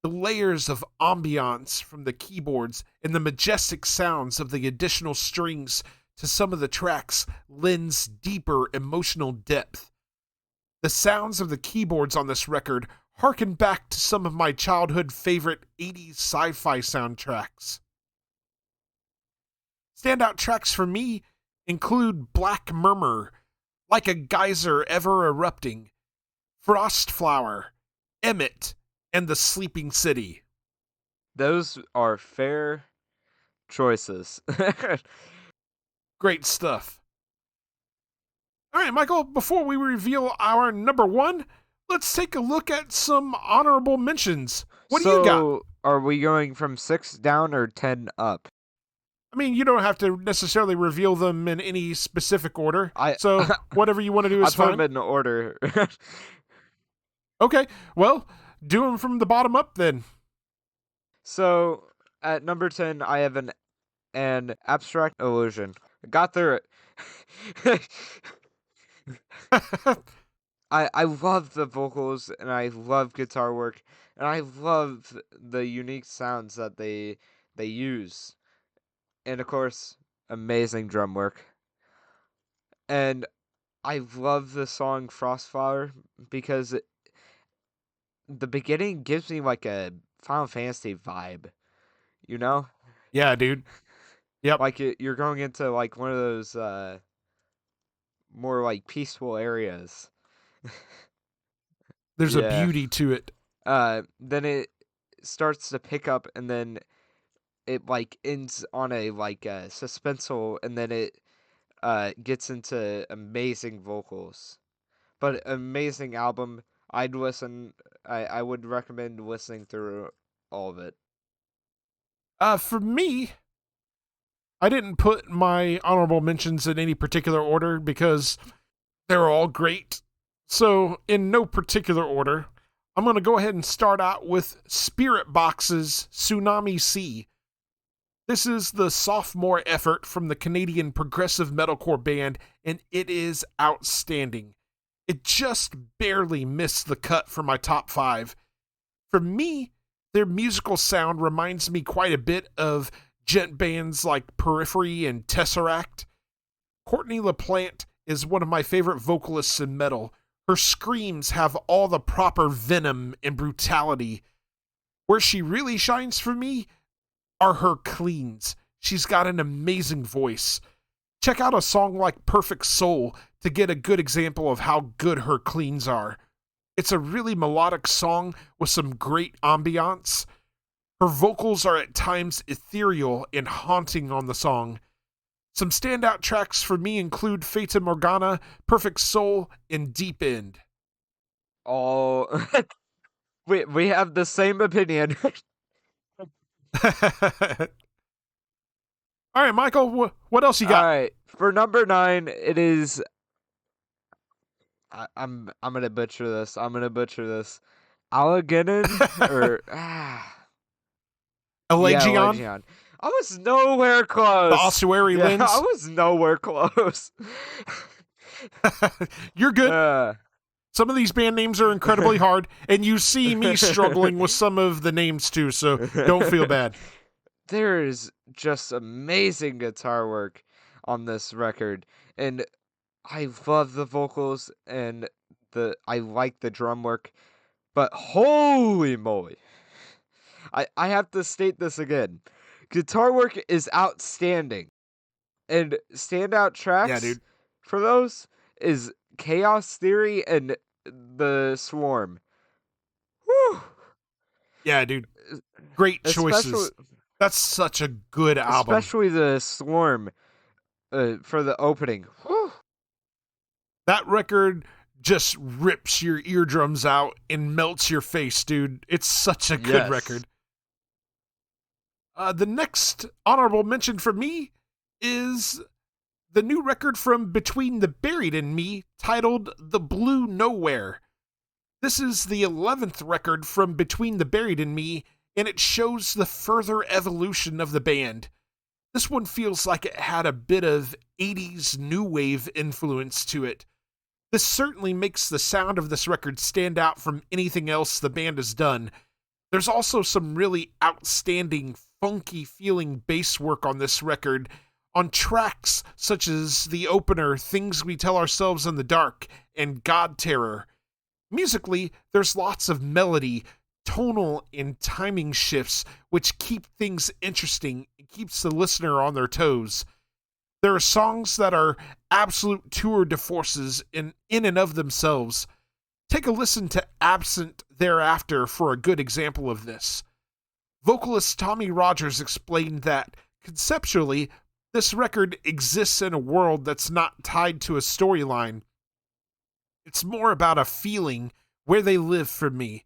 Speaker 1: The layers of ambiance from the keyboards and the majestic sounds of the additional strings to some of the tracks lends deeper emotional depth. The sounds of the keyboards on this record harken back to some of my childhood favorite 80s sci-fi soundtracks. Standout tracks for me include Black Murmur, Like a Geyser Ever Erupting, Frostflower, Emmett, and The Sleeping City.
Speaker 2: Those are fair choices.
Speaker 1: Great stuff. All right, Michael, before we reveal our number 1, let's take a look at some honorable mentions. What do you got?
Speaker 2: So, are we going from 6 down or 10 up?
Speaker 1: I mean, you don't have to necessarily reveal them in any specific order.
Speaker 2: I
Speaker 1: So whatever you want to do
Speaker 2: I
Speaker 1: is
Speaker 2: put
Speaker 1: fine.
Speaker 2: them in order.
Speaker 1: Okay, well, do them from the bottom up then.
Speaker 2: So, at number 10, I have an abstract illusion. I got through it. I love the vocals and I love guitar work and I love the unique sounds that they use. And of course, amazing drum work. And I love the song Frostflower because the beginning gives me like a Final Fantasy vibe, you know?
Speaker 1: Yeah, dude. Yep.
Speaker 2: Like you're going into like one of those more like peaceful areas.
Speaker 1: There's a
Speaker 2: Yeah.
Speaker 1: beauty to it.
Speaker 2: Then it starts to pick up and then it like ends on a like suspenseful and then it gets into amazing vocals. But amazing album. I would recommend listening through all of it.
Speaker 1: For me, I didn't put my honorable mentions in any particular order because they're all great. So, in no particular order, I'm going to go ahead and start out with Spirit Box's Tsunami Sea. This is the sophomore effort from the Canadian progressive metalcore band, and it is outstanding. It just barely missed the cut for my top 5. For me, their musical sound reminds me quite a bit of gent bands like Periphery and Tesseract. Courtney LaPlante is one of my favorite vocalists in metal. Her screams have all the proper venom and brutality. Where she really shines for me are her cleans. She's got an amazing voice. Check out a song like Perfect Soul to get a good example of how good her cleans are. It's a really melodic song with some great ambiance. Her vocals are at times ethereal and haunting on the song. Some standout tracks for me include Fata Morgana, Perfect Soul, and Deep End.
Speaker 2: Oh, we have the same opinion.
Speaker 1: All right, Michael, what else you
Speaker 2: All
Speaker 1: got?
Speaker 2: right, for number 9, it is. I'm gonna butcher this. I'm gonna butcher this. Allegheny or yeah,
Speaker 1: Elegion,
Speaker 2: Legion. I was nowhere
Speaker 1: the
Speaker 2: close.
Speaker 1: ossuary
Speaker 2: Yeah, I
Speaker 1: lens.
Speaker 2: was nowhere close.
Speaker 1: You're good.
Speaker 2: uh,
Speaker 1: Some of these band names are incredibly hard, and you see me struggling with some of the names too, so don't feel bad.
Speaker 2: There is just amazing guitar work on this record, and I love the vocals and I like the drum work, but holy moly. I have to state this again. Guitar work is outstanding. And standout
Speaker 1: Yeah,
Speaker 2: tracks
Speaker 1: dude.
Speaker 2: for those is Chaos Theory and The Swarm. Whew.
Speaker 1: Yeah, dude. Great
Speaker 2: Especially
Speaker 1: choices. That's such a good album.
Speaker 2: especially The Swarm for the opening. Whew.
Speaker 1: That record just rips your eardrums out and melts your face, dude. It's such a good
Speaker 2: Yes.
Speaker 1: record. The next honorable mention for me is the new record from Between the Buried and Me titled The Blue Nowhere. This is the 11th record from Between the Buried and Me, and it shows the further evolution of the band. This one feels like it had a bit of 80s new wave influence to it. This certainly makes the sound of this record stand out from anything else the band has done. There's also some really outstanding, funky feeling bass work on this record, on tracks such as the opener Things We Tell Ourselves in the Dark and God Terror. Musically, there's lots of melody, tonal, and timing shifts which keep things interesting and keeps the listener on their toes. There are songs that are absolute tour de forces in and of themselves. Take a listen to Absent Thereafter for a good example of this. Vocalist Tommy Rogers explained that, conceptually, this record exists in a world that's not tied to a storyline. It's more about a feeling where they live for me.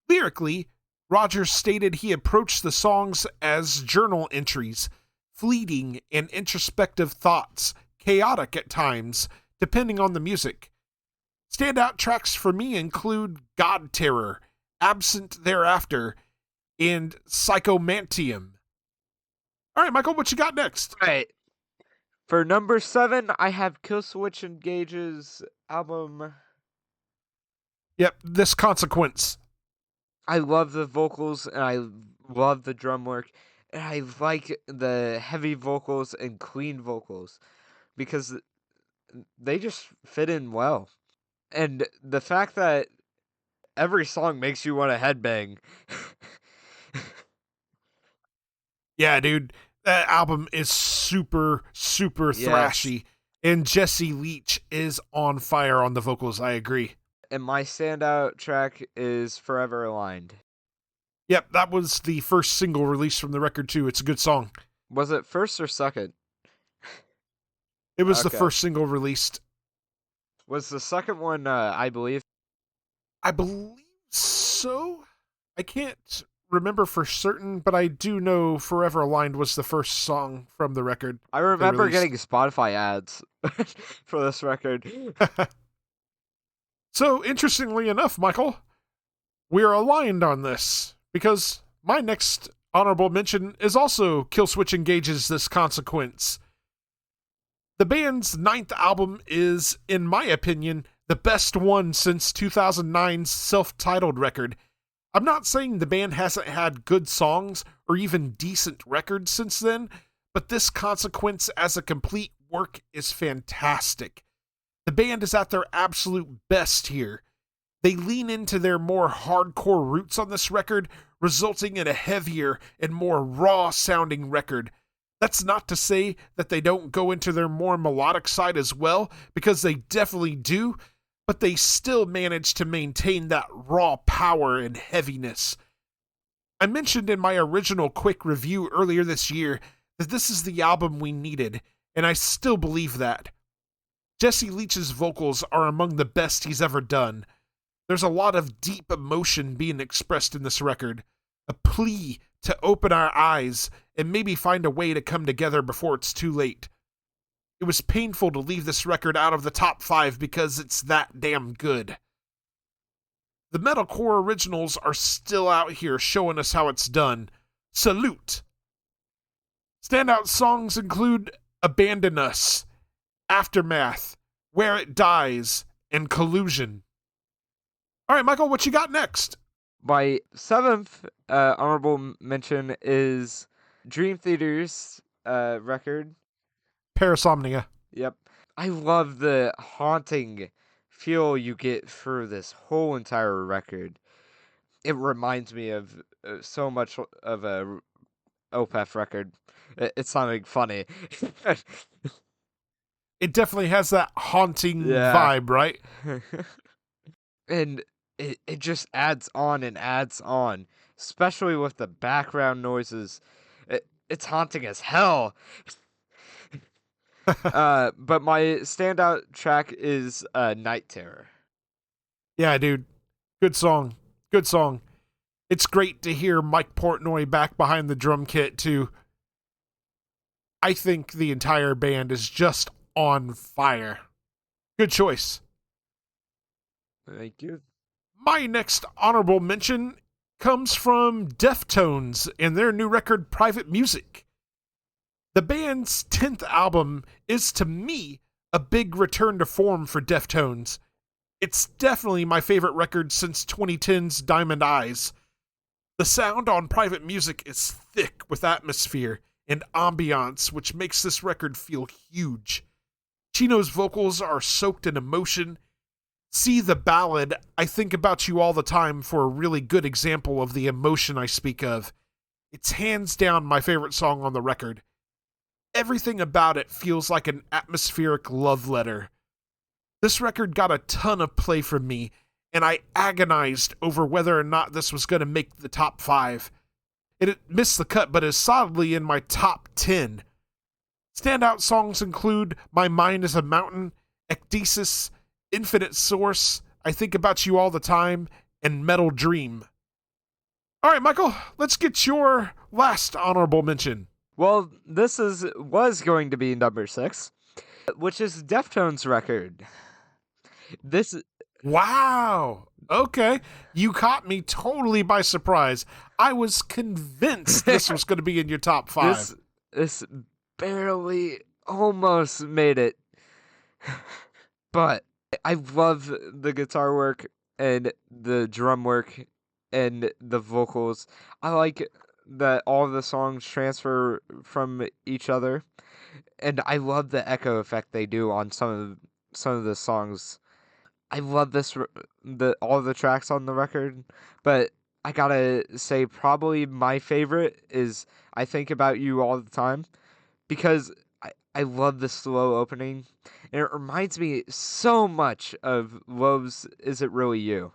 Speaker 1: Lyrically, Rogers stated he approached the songs as journal entries, fleeting and introspective thoughts, chaotic at times, depending on the music. Standout tracks for me include God Terror, Absent Thereafter, and Psychomantium. All right, Michael, what you got next?
Speaker 2: Right. For number 7, I have Killswitch Engage's album.
Speaker 1: Yep, This Consequence.
Speaker 2: I love the vocals and I love the drum work. And I like the heavy vocals and clean vocals because they just fit in well. And the fact that every song makes you want to headbang.
Speaker 1: Yeah, dude, that album is super, super
Speaker 2: Yes.
Speaker 1: thrashy. And Jesse Leach is on fire on the vocals, I agree.
Speaker 2: And my standout track is Forever Aligned.
Speaker 1: Yep, that was the first single released from the record, too. It's a good song.
Speaker 2: Was it first or second?
Speaker 1: It was the
Speaker 2: Okay.
Speaker 1: first single released.
Speaker 2: Was the second one, I believe?
Speaker 1: I believe so. I can't remember for certain, but I do know Forever Aligned was the first song from the record.
Speaker 2: I
Speaker 1: They
Speaker 2: remember
Speaker 1: released.
Speaker 2: getting Spotify ads for this record.
Speaker 1: So, interestingly enough, Michael, we're aligned on this because my next honorable mention is also Killswitch Engage's This Consequence. The band's ninth album is, in my opinion, the best one since 2009's self titled record. I'm not saying the band hasn't had good songs or even decent records since then, but This Consequence as a complete work is fantastic. The band is at their absolute best here. They lean into their more hardcore roots on this record, resulting in a heavier and more raw sounding record. That's not to say that they don't go into their more melodic side as well, because they definitely do, but they still manage to maintain that raw power and heaviness. I mentioned in my original quick review earlier this year that this is the album we needed, and I still believe that. Jesse Leach's vocals are among the best he's ever done. There's a lot of deep emotion being expressed in this record, a plea to open our eyes and maybe find a way to come together before it's too late. It was painful to leave this record out of the top 5 because it's that damn good. The metalcore originals are still out here showing us how it's done. Salute! Standout songs include Abandon Us, Aftermath, Where It Dies, and Collusion. All right, Michael, what you got next?
Speaker 2: My seventh honorable mention is Dream Theater's record.
Speaker 1: Parasomnia.
Speaker 2: Yep. I love the haunting feel you get through this whole entire record. It reminds me of so much of a Opeth record. It's something funny.
Speaker 1: It definitely has that haunting
Speaker 2: Yeah.
Speaker 1: vibe, right?
Speaker 2: And it just adds on and adds on, especially with the background noises. It's haunting as hell. But my standout track is Night Terror.
Speaker 1: Yeah, dude. Good song. Good song. It's great to hear Mike Portnoy back behind the drum kit, too. I think the entire band is just on fire. Good choice.
Speaker 2: Thank you.
Speaker 1: My next honorable mention comes from Deftones and their new record, Private Music. The band's 10th album is, to me, a big return to form for Deftones. It's definitely my favorite record since 2010's Diamond Eyes. The sound on Private Music is thick with atmosphere and ambiance, which makes this record feel huge. Chino's vocals are soaked in emotion. See the ballad, I Think About You All the Time, for a really good example of the emotion I speak of. It's hands down my favorite song on the record. Everything about it feels like an atmospheric love letter. This record got a ton of play from me, and I agonized over whether or not this was going to make the top 5. It missed the cut, but is solidly in my top 10. Standout songs include My Mind is a Mountain, Ecdysis, Infinite Source, I Think About You All the Time, and Metal Dream. All right, Michael, let's get your last honorable mention.
Speaker 2: Well, this was going to be number 6, which is Deftones' record. This
Speaker 1: Wow. Okay. You caught me totally by surprise. I was convinced this was going to be in your top 5.
Speaker 2: this barely almost made it. But I love the guitar work and the drum work and the vocals. I like that all the songs transfer from each other, and I love the echo effect they do on some of the songs. I love all the tracks on the record, but I gotta say probably my favorite is I Think About You All the Time, because I love the slow opening, and it reminds me so much of Love's Is It Really You?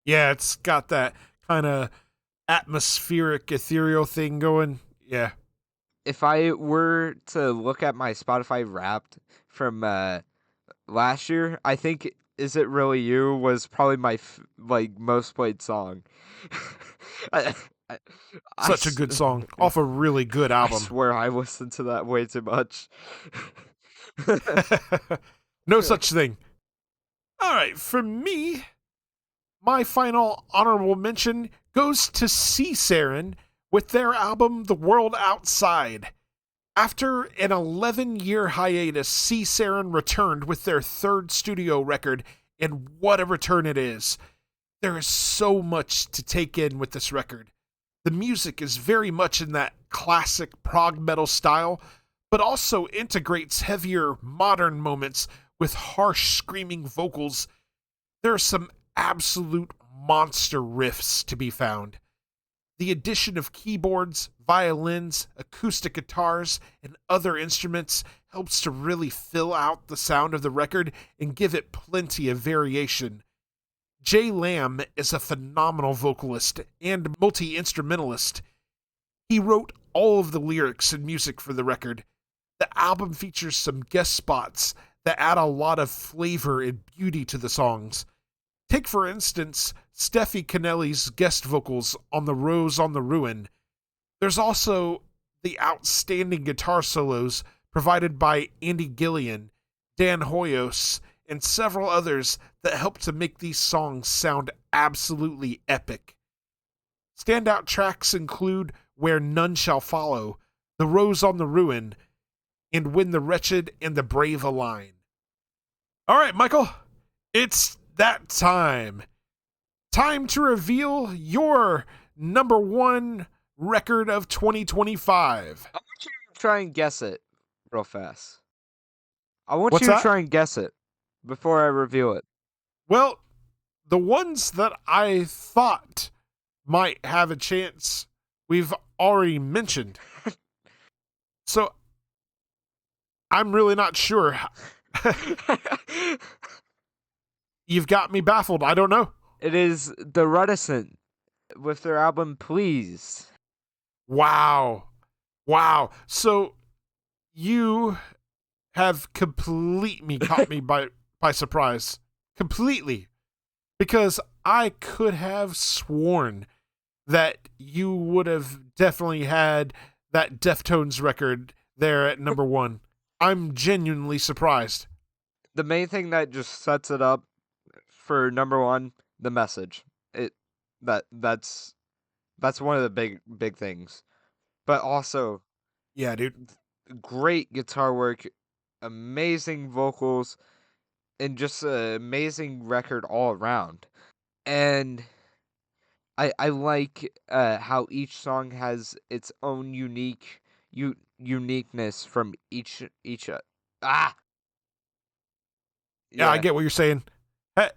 Speaker 1: Yeah, it's got that kind of atmospheric, ethereal thing going. Yeah.
Speaker 2: If I were to look at my Spotify Wrapped from last year, I think Is It Really You was probably my most played song. I, I, I
Speaker 1: Such a good song off a really good
Speaker 2: I
Speaker 1: album.
Speaker 2: swear I listened to that way too much.
Speaker 1: No such thing. All right, for me, my final honorable mention goes to Sea Saren with their album The World Outside. After an 11-year hiatus, Sea Saren returned with their third studio record, and what a return it is. There is so much to take in with this record. The music is very much in that classic prog metal style, but also integrates heavier modern moments with harsh screaming vocals. There are some absolute monster riffs to be found. The addition of keyboards, violins, acoustic guitars, and other instruments helps to really fill out the sound of the record and give it plenty of variation. Jay Lamb is a phenomenal vocalist and multi-instrumentalist. He wrote all of the lyrics and music for the record. The album features some guest spots that add a lot of flavor and beauty to the songs. Take, for instance, Steffi Kennelly's guest vocals on The Rose on the Ruin. There's also the outstanding guitar solos provided by Andy Gillian, Dan Hoyos, and several others that help to make these songs sound absolutely epic. Standout tracks include Where None Shall Follow, The Rose on the Ruin, and When the Wretched and the Brave Align. All right, Michael, it's that time. Time to reveal your number one record of 2025.
Speaker 2: I want you to try and guess it real fast. I want
Speaker 1: What's
Speaker 2: you to
Speaker 1: that?
Speaker 2: try and guess it before I reveal it.
Speaker 1: Well, the ones that I thought might have a chance, we've already mentioned. So I'm really not sure. You've got me baffled. I don't know.
Speaker 2: It is The Reticent with their album Please.
Speaker 1: Wow. Wow. So you have completely caught me by surprise. Completely. Because I could have sworn that you would have definitely had that Deftones record there at number one. I'm genuinely surprised.
Speaker 2: The main thing that just sets it up for number one, the message. That's one of the big things. But also
Speaker 1: Yeah, dude.
Speaker 2: great guitar work, amazing vocals, and just an amazing record all around. And I like how each song has its own uniqueness from each ah
Speaker 1: Yeah, I
Speaker 2: yeah
Speaker 1: get what you're saying.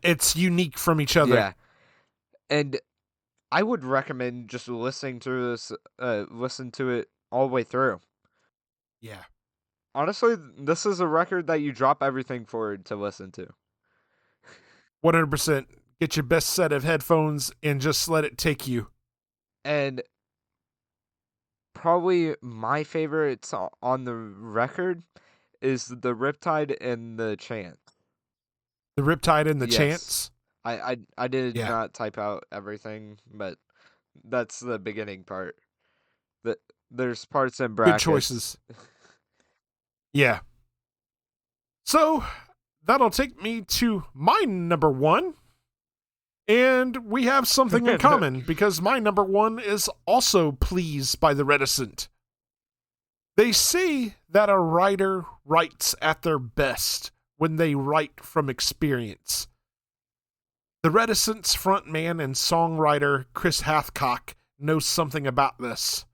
Speaker 1: It's unique from each other.
Speaker 2: yeah. And I would recommend just listening to this, listen to it all the way through.
Speaker 1: Yeah.
Speaker 2: Honestly, this is a record that you drop everything for to listen to.
Speaker 1: 100%. Get your best set of headphones and just let it take you.
Speaker 2: And probably my favorite on the record is the Riptide and the Chant.
Speaker 1: The Riptide and the
Speaker 2: Yes.
Speaker 1: Chants.
Speaker 2: I did
Speaker 1: Yeah.
Speaker 2: not type out everything, but that's the beginning part. There's parts in
Speaker 1: Good
Speaker 2: brackets.
Speaker 1: choices. Yeah. So that'll take me to my number one. And we have something in common because my number one is also Please by the Reticent. They say that a writer writes at their best when they write from experience. The Reticent's frontman and songwriter Chris Hathcock knows something about this.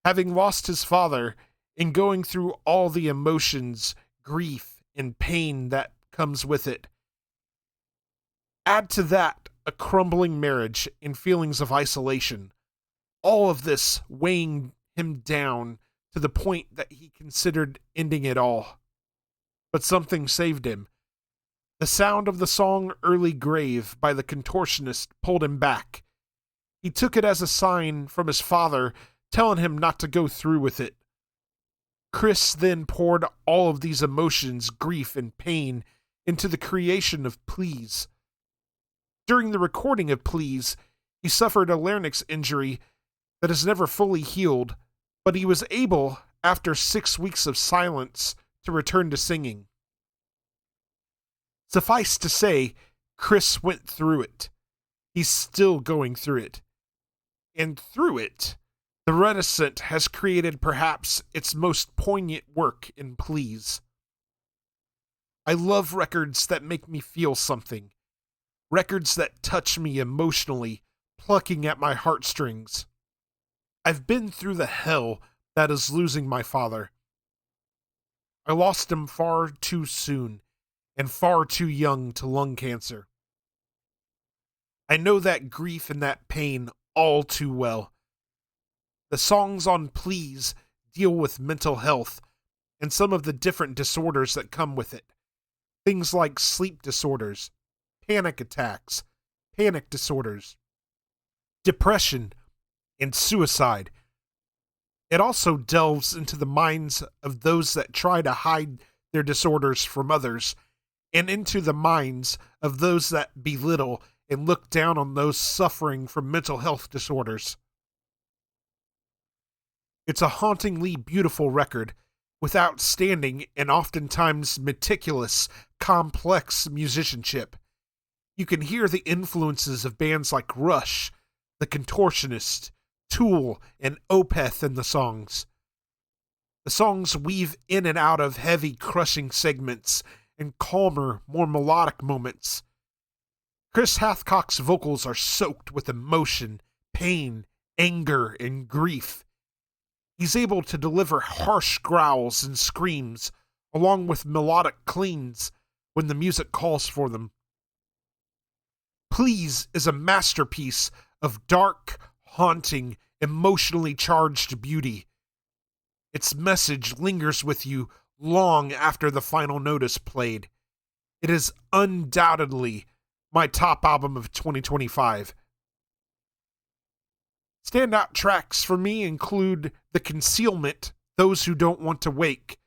Speaker 1: Having lost his father and going through all the emotions, grief, and pain that comes with it, add to that a crumbling marriage and feelings of isolation, all of this weighing him down to the point that he considered ending it all. But something saved him. The sound of the song Early Grave by the Contortionist pulled him back. He took it as a sign from his father telling him not to go through with it. Chris then poured all of these emotions, grief, and pain into the creation of Please. During the recording of Please, he suffered a larynx injury that has never fully healed, but he was able, after 6 weeks of silence, to return to singing. Suffice to say, Chris went through it. He's still going through it. And through it, the Reticent has created perhaps its most poignant work in Please. I love records that make me feel something, records that touch me emotionally, plucking at my heartstrings. I've been through the hell that is losing my father. I lost him far too soon and far too young to lung cancer. I know that grief and that pain all too well. The songs on Please deal with mental health and some of the different disorders that come with it. Things like sleep disorders, panic attacks, panic disorders, depression, and suicide. It also delves into the minds of those that try to hide their disorders from others, and into the minds of those that belittle and look down on those suffering from mental health disorders. It's a hauntingly beautiful record with outstanding and oftentimes meticulous, complex musicianship. You can hear the influences of bands like Rush, The Contortionist, Tool, and Opeth in the songs. The songs weave in and out of heavy, crushing segments and calmer, more melodic moments. Chris Hathcock's vocals are soaked with emotion, pain, anger, and grief. He's able to deliver harsh growls and screams, along with melodic cleans when the music calls for them. Please is a masterpiece of dark, haunting, emotionally charged beauty. Its message lingers with you long after the final note is played. It is undoubtedly my top album of 2025. Standout tracks for me include The Concealment, Those Who Don't Want to Wake,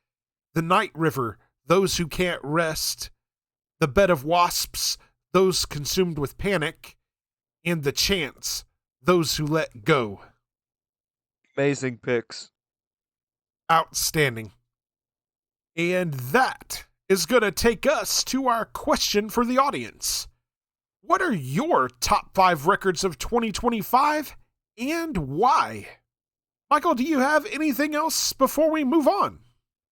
Speaker 1: The Night River, Those Who Can't Rest, The Bed of Wasps, Those Consumed with Panic, and The Chance, Those Who Let Go.
Speaker 2: Amazing picks.
Speaker 1: Outstanding. And that is going to take us to our question for the audience. What are your top 5 records of 2025 and why? Michael, do you have anything else before we move on?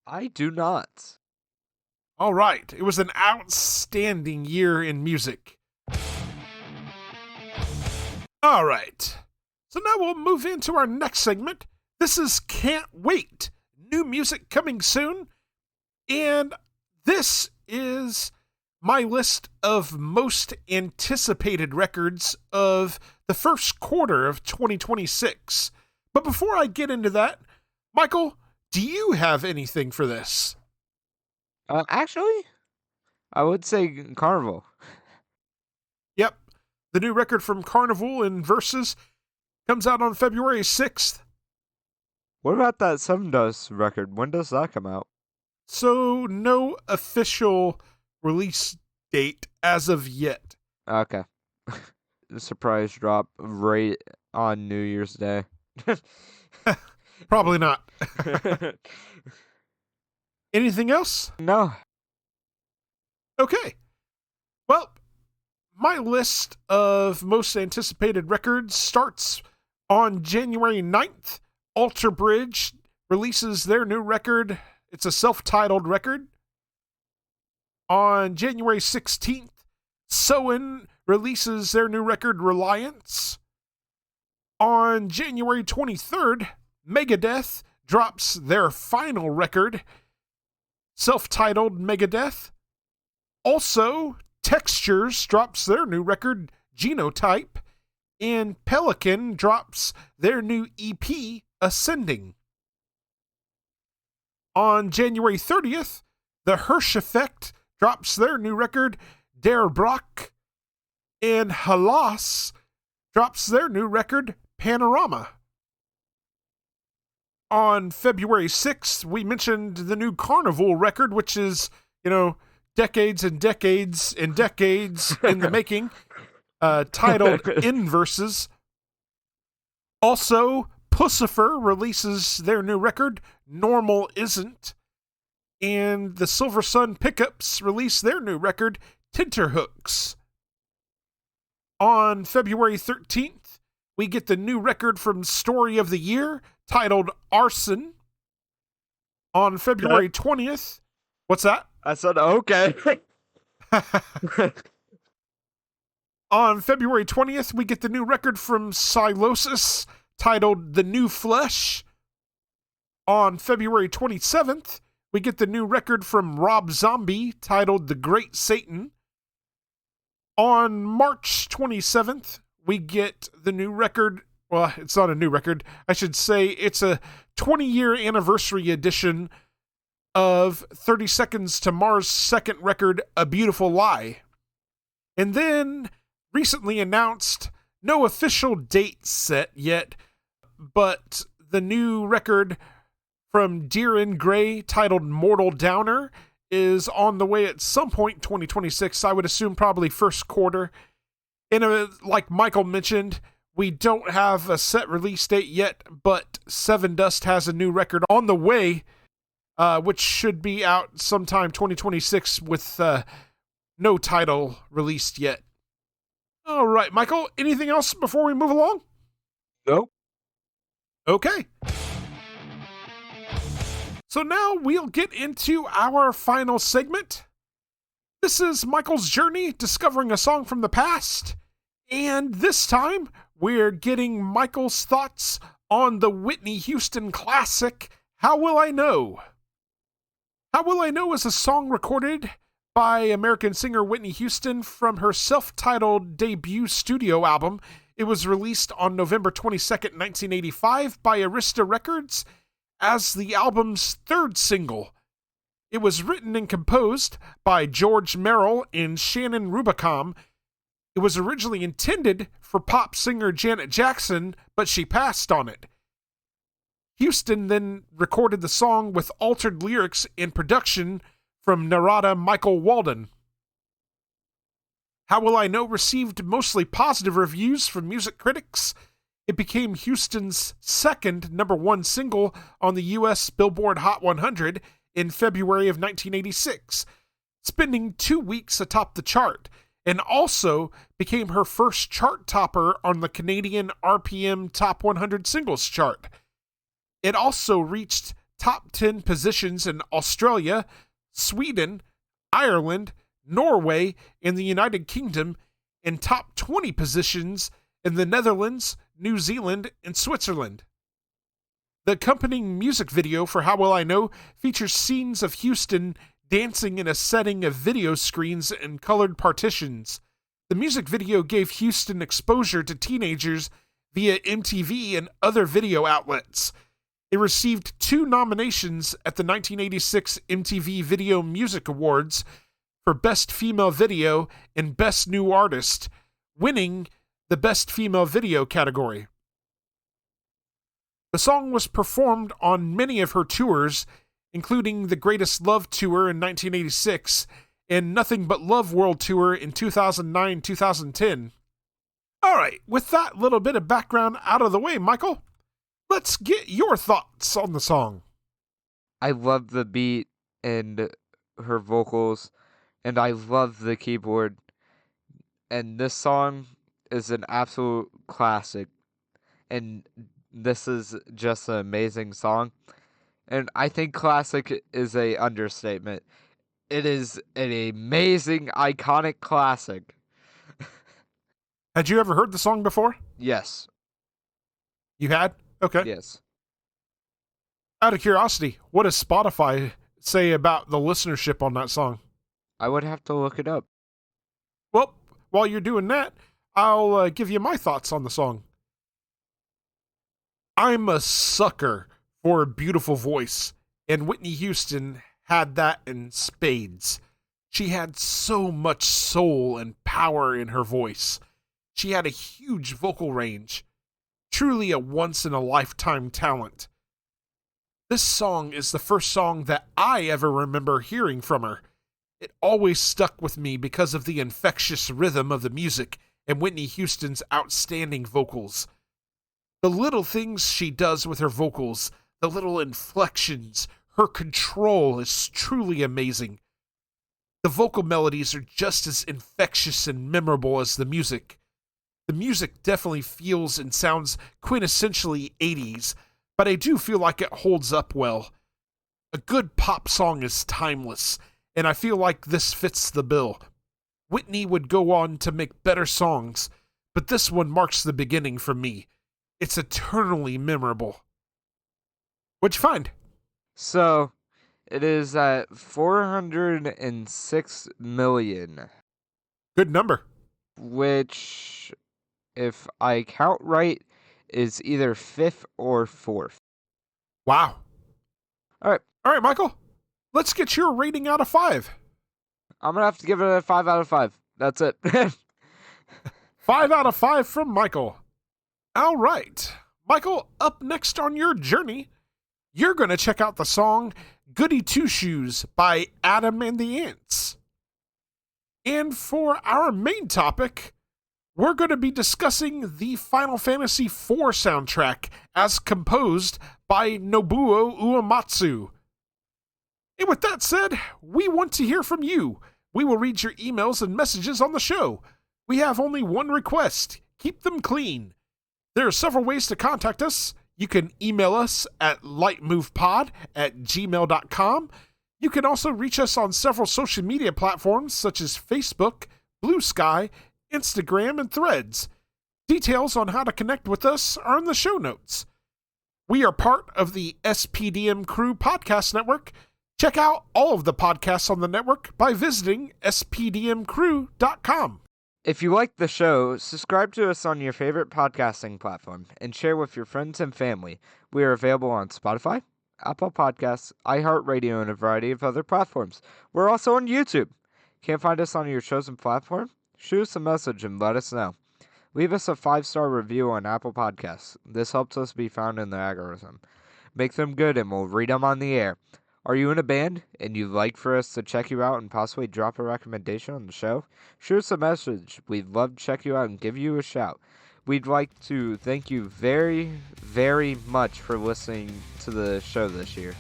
Speaker 2: I do not.
Speaker 1: All right. It was an outstanding year in music. All right. So now we'll move into our next segment. This is Can't Wait. New music coming soon. And this is my list of most anticipated records of the first quarter of 2026. But before I get into that, Michael, do you have anything for this?
Speaker 2: Actually, I would say Carnival.
Speaker 1: Yep. The new record from Carnival and Versus comes out on February 6th.
Speaker 2: What about that Seven Dust record? When does that come out?
Speaker 1: So, no official release date as of yet.
Speaker 2: Okay. Surprise drop right on New Year's Day.
Speaker 1: Probably not. Anything else?
Speaker 2: No.
Speaker 1: Okay. Well, my list of most anticipated records starts on January 9th. Alter Bridge releases their new record. It's a self-titled record. On January 16th, Soen releases their new record, Reliance. On January 23rd, Megadeth drops their final record, self-titled Megadeth. Also, Textures drops their new record, Genotype. And Pelican drops their new EP, Ascending. On January 30th, The Hirsch Effect drops their new record, Der Brock, and Halas drops their new record, Panorama. On February 6th, we mentioned the new Carnival record, which is, decades and decades and decades in the making, titled Inverses. Also, Pussifer releases their new record, Normal Isn't. And the Silver Sun Pickups release their new record, Tinterhooks. On February 13th, we get the new record from Story of the Year titled Arson. On February 20th, what's that?
Speaker 2: I said, okay.
Speaker 1: On February 20th, we get the new record from Silosis titled The New Flesh. On February 27th, we get the new record from Rob Zombie titled The Great Satan. On March 27th, we get the new record. Well, it's not a new record. I should say it's a 20-year anniversary edition of 30 Seconds to Mars' second record, A Beautiful Lie. And then, recently announced, no official date set yet, but the new record from Deer in Grey titled Mortal Downer is on the way at some point in 2026. I would assume probably first quarter. And like Michael mentioned, we don't have a set release date yet, but Seven Dust has a new record on the way, which should be out sometime 2026 with no title released yet. All right, Michael, anything else before we move along?
Speaker 2: Nope.
Speaker 1: Okay. So now we'll get into our final segment. This is Michael's journey discovering a song from the past. And this time, we're getting Michael's thoughts on the Whitney Houston classic, How Will I Know? How Will I Know is a song recorded by American singer Whitney Houston from her self-titled debut studio album. It was released on November 22nd, 1985 by Arista Records as the album's third single. It was written and composed by George Merrill and Shannon Rubicam. It was originally intended for pop singer Janet Jackson, but she passed on it. Houston then recorded the song with altered lyrics and production from Narada Michael Walden. How Will I Know received mostly positive reviews from music critics. It became Houston's second number one single on the U.S. Billboard Hot 100 in February of 1986, spending 2 weeks atop the chart, and also became her first chart topper on the Canadian RPM Top 100 Singles chart. It also reached top 10 positions in Australia, Sweden, Ireland, Norway, and the United Kingdom, and top 20 positions in the Netherlands, New Zealand, and Switzerland. The accompanying music video for How Will I Know features scenes of Houston dancing in a setting of video screens and colored partitions. The music video gave Houston exposure to teenagers via MTV and other video outlets. It received 2 nominations at the 1986 MTV Video Music Awards for Best Female Video and Best New Artist, winning the Best Female Video category. The song was performed on many of her tours, including the Greatest Love Tour in 1986 and Nothing But Love World Tour in 2009-2010. All right, with that little bit of background out of the way, Michael, let's get your thoughts on the song.
Speaker 2: I love the beat and her vocals, and I love the keyboard. And this song is an absolute classic. And this is just an amazing song. And I think classic is a understatement. It is an amazing, iconic classic.
Speaker 1: Had you ever heard the song before?
Speaker 2: Yes.
Speaker 1: You had? Okay.
Speaker 2: Yes.
Speaker 1: Out of curiosity, what does Spotify say about the listenership on that song?
Speaker 2: I would have to look it up.
Speaker 1: Well, while you're doing that, I'll give you my thoughts on the song. I'm a sucker for a beautiful voice, and Whitney Houston had that in spades. She had so much soul and power in her voice. She had a huge vocal range. Truly a once-in-a-lifetime talent. This song is the first song that I ever remember hearing from her. It always stuck with me because of the infectious rhythm of the music and Whitney Houston's outstanding vocals. The little things she does with her vocals, the little inflections, her control is truly amazing. The vocal melodies are just as infectious and memorable as the music. The music definitely feels and sounds quintessentially 80s, but I do feel like it holds up well. A good pop song is timeless, and I feel like this fits the bill. Whitney would go on to make better songs, but this one marks the beginning for me. It's eternally memorable. What'd you find?
Speaker 2: So it is at 406 million,
Speaker 1: Good number.
Speaker 2: which, if I count right, is either fifth or fourth.
Speaker 1: Wow.
Speaker 2: All right,
Speaker 1: All right, Michael. Let's get your rating out of 5.
Speaker 2: I'm gonna have to give it a 5 out of 5. That's it.
Speaker 1: 5 out of 5 from Michael. All right. Michael, up next on your journey, you're going to check out the song Goody Two Shoes by Adam and the Ants. And for our main topic, we're going to be discussing the Final Fantasy IV soundtrack as composed by Nobuo Uematsu. And with that said, we want to hear from you. We will read your emails and messages on the show. We have only one request. Keep them clean. There are several ways to contact us. You can email us at lightmovepod@gmail.com. You can also reach us on several social media platforms such as Facebook, Blue Sky, Instagram, and Threads. Details on how to connect with us are in the show notes. We are part of the SPDM Crew Podcast Network. Check out all of the podcasts on the network by visiting spdmcrew.com.
Speaker 2: If you like the show, subscribe to us on your favorite podcasting platform and share with your friends and family. We are available on Spotify, Apple Podcasts, iHeartRadio, and a variety of other platforms. We're also on YouTube. Can't find us on your chosen platform? Shoot us a message and let us know. Leave us a 5-star review on Apple Podcasts. This helps us be found in the algorithm. Make them good and we'll read them on the air. Are you in a band and you'd like for us to check you out and possibly drop a recommendation on the show? Shoot us a message. We'd love to check you out and give you a shout. We'd like to thank you very, very much for listening to the show this year.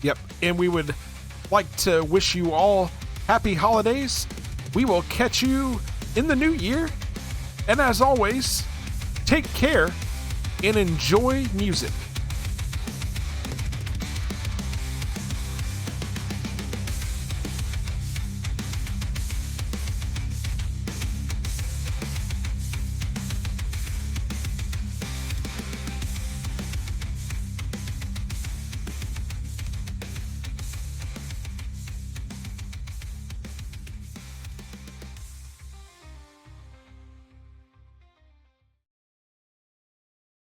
Speaker 1: Yep, and we would like to wish you all happy holidays. We will catch you in the new year. And as always, take care and enjoy music.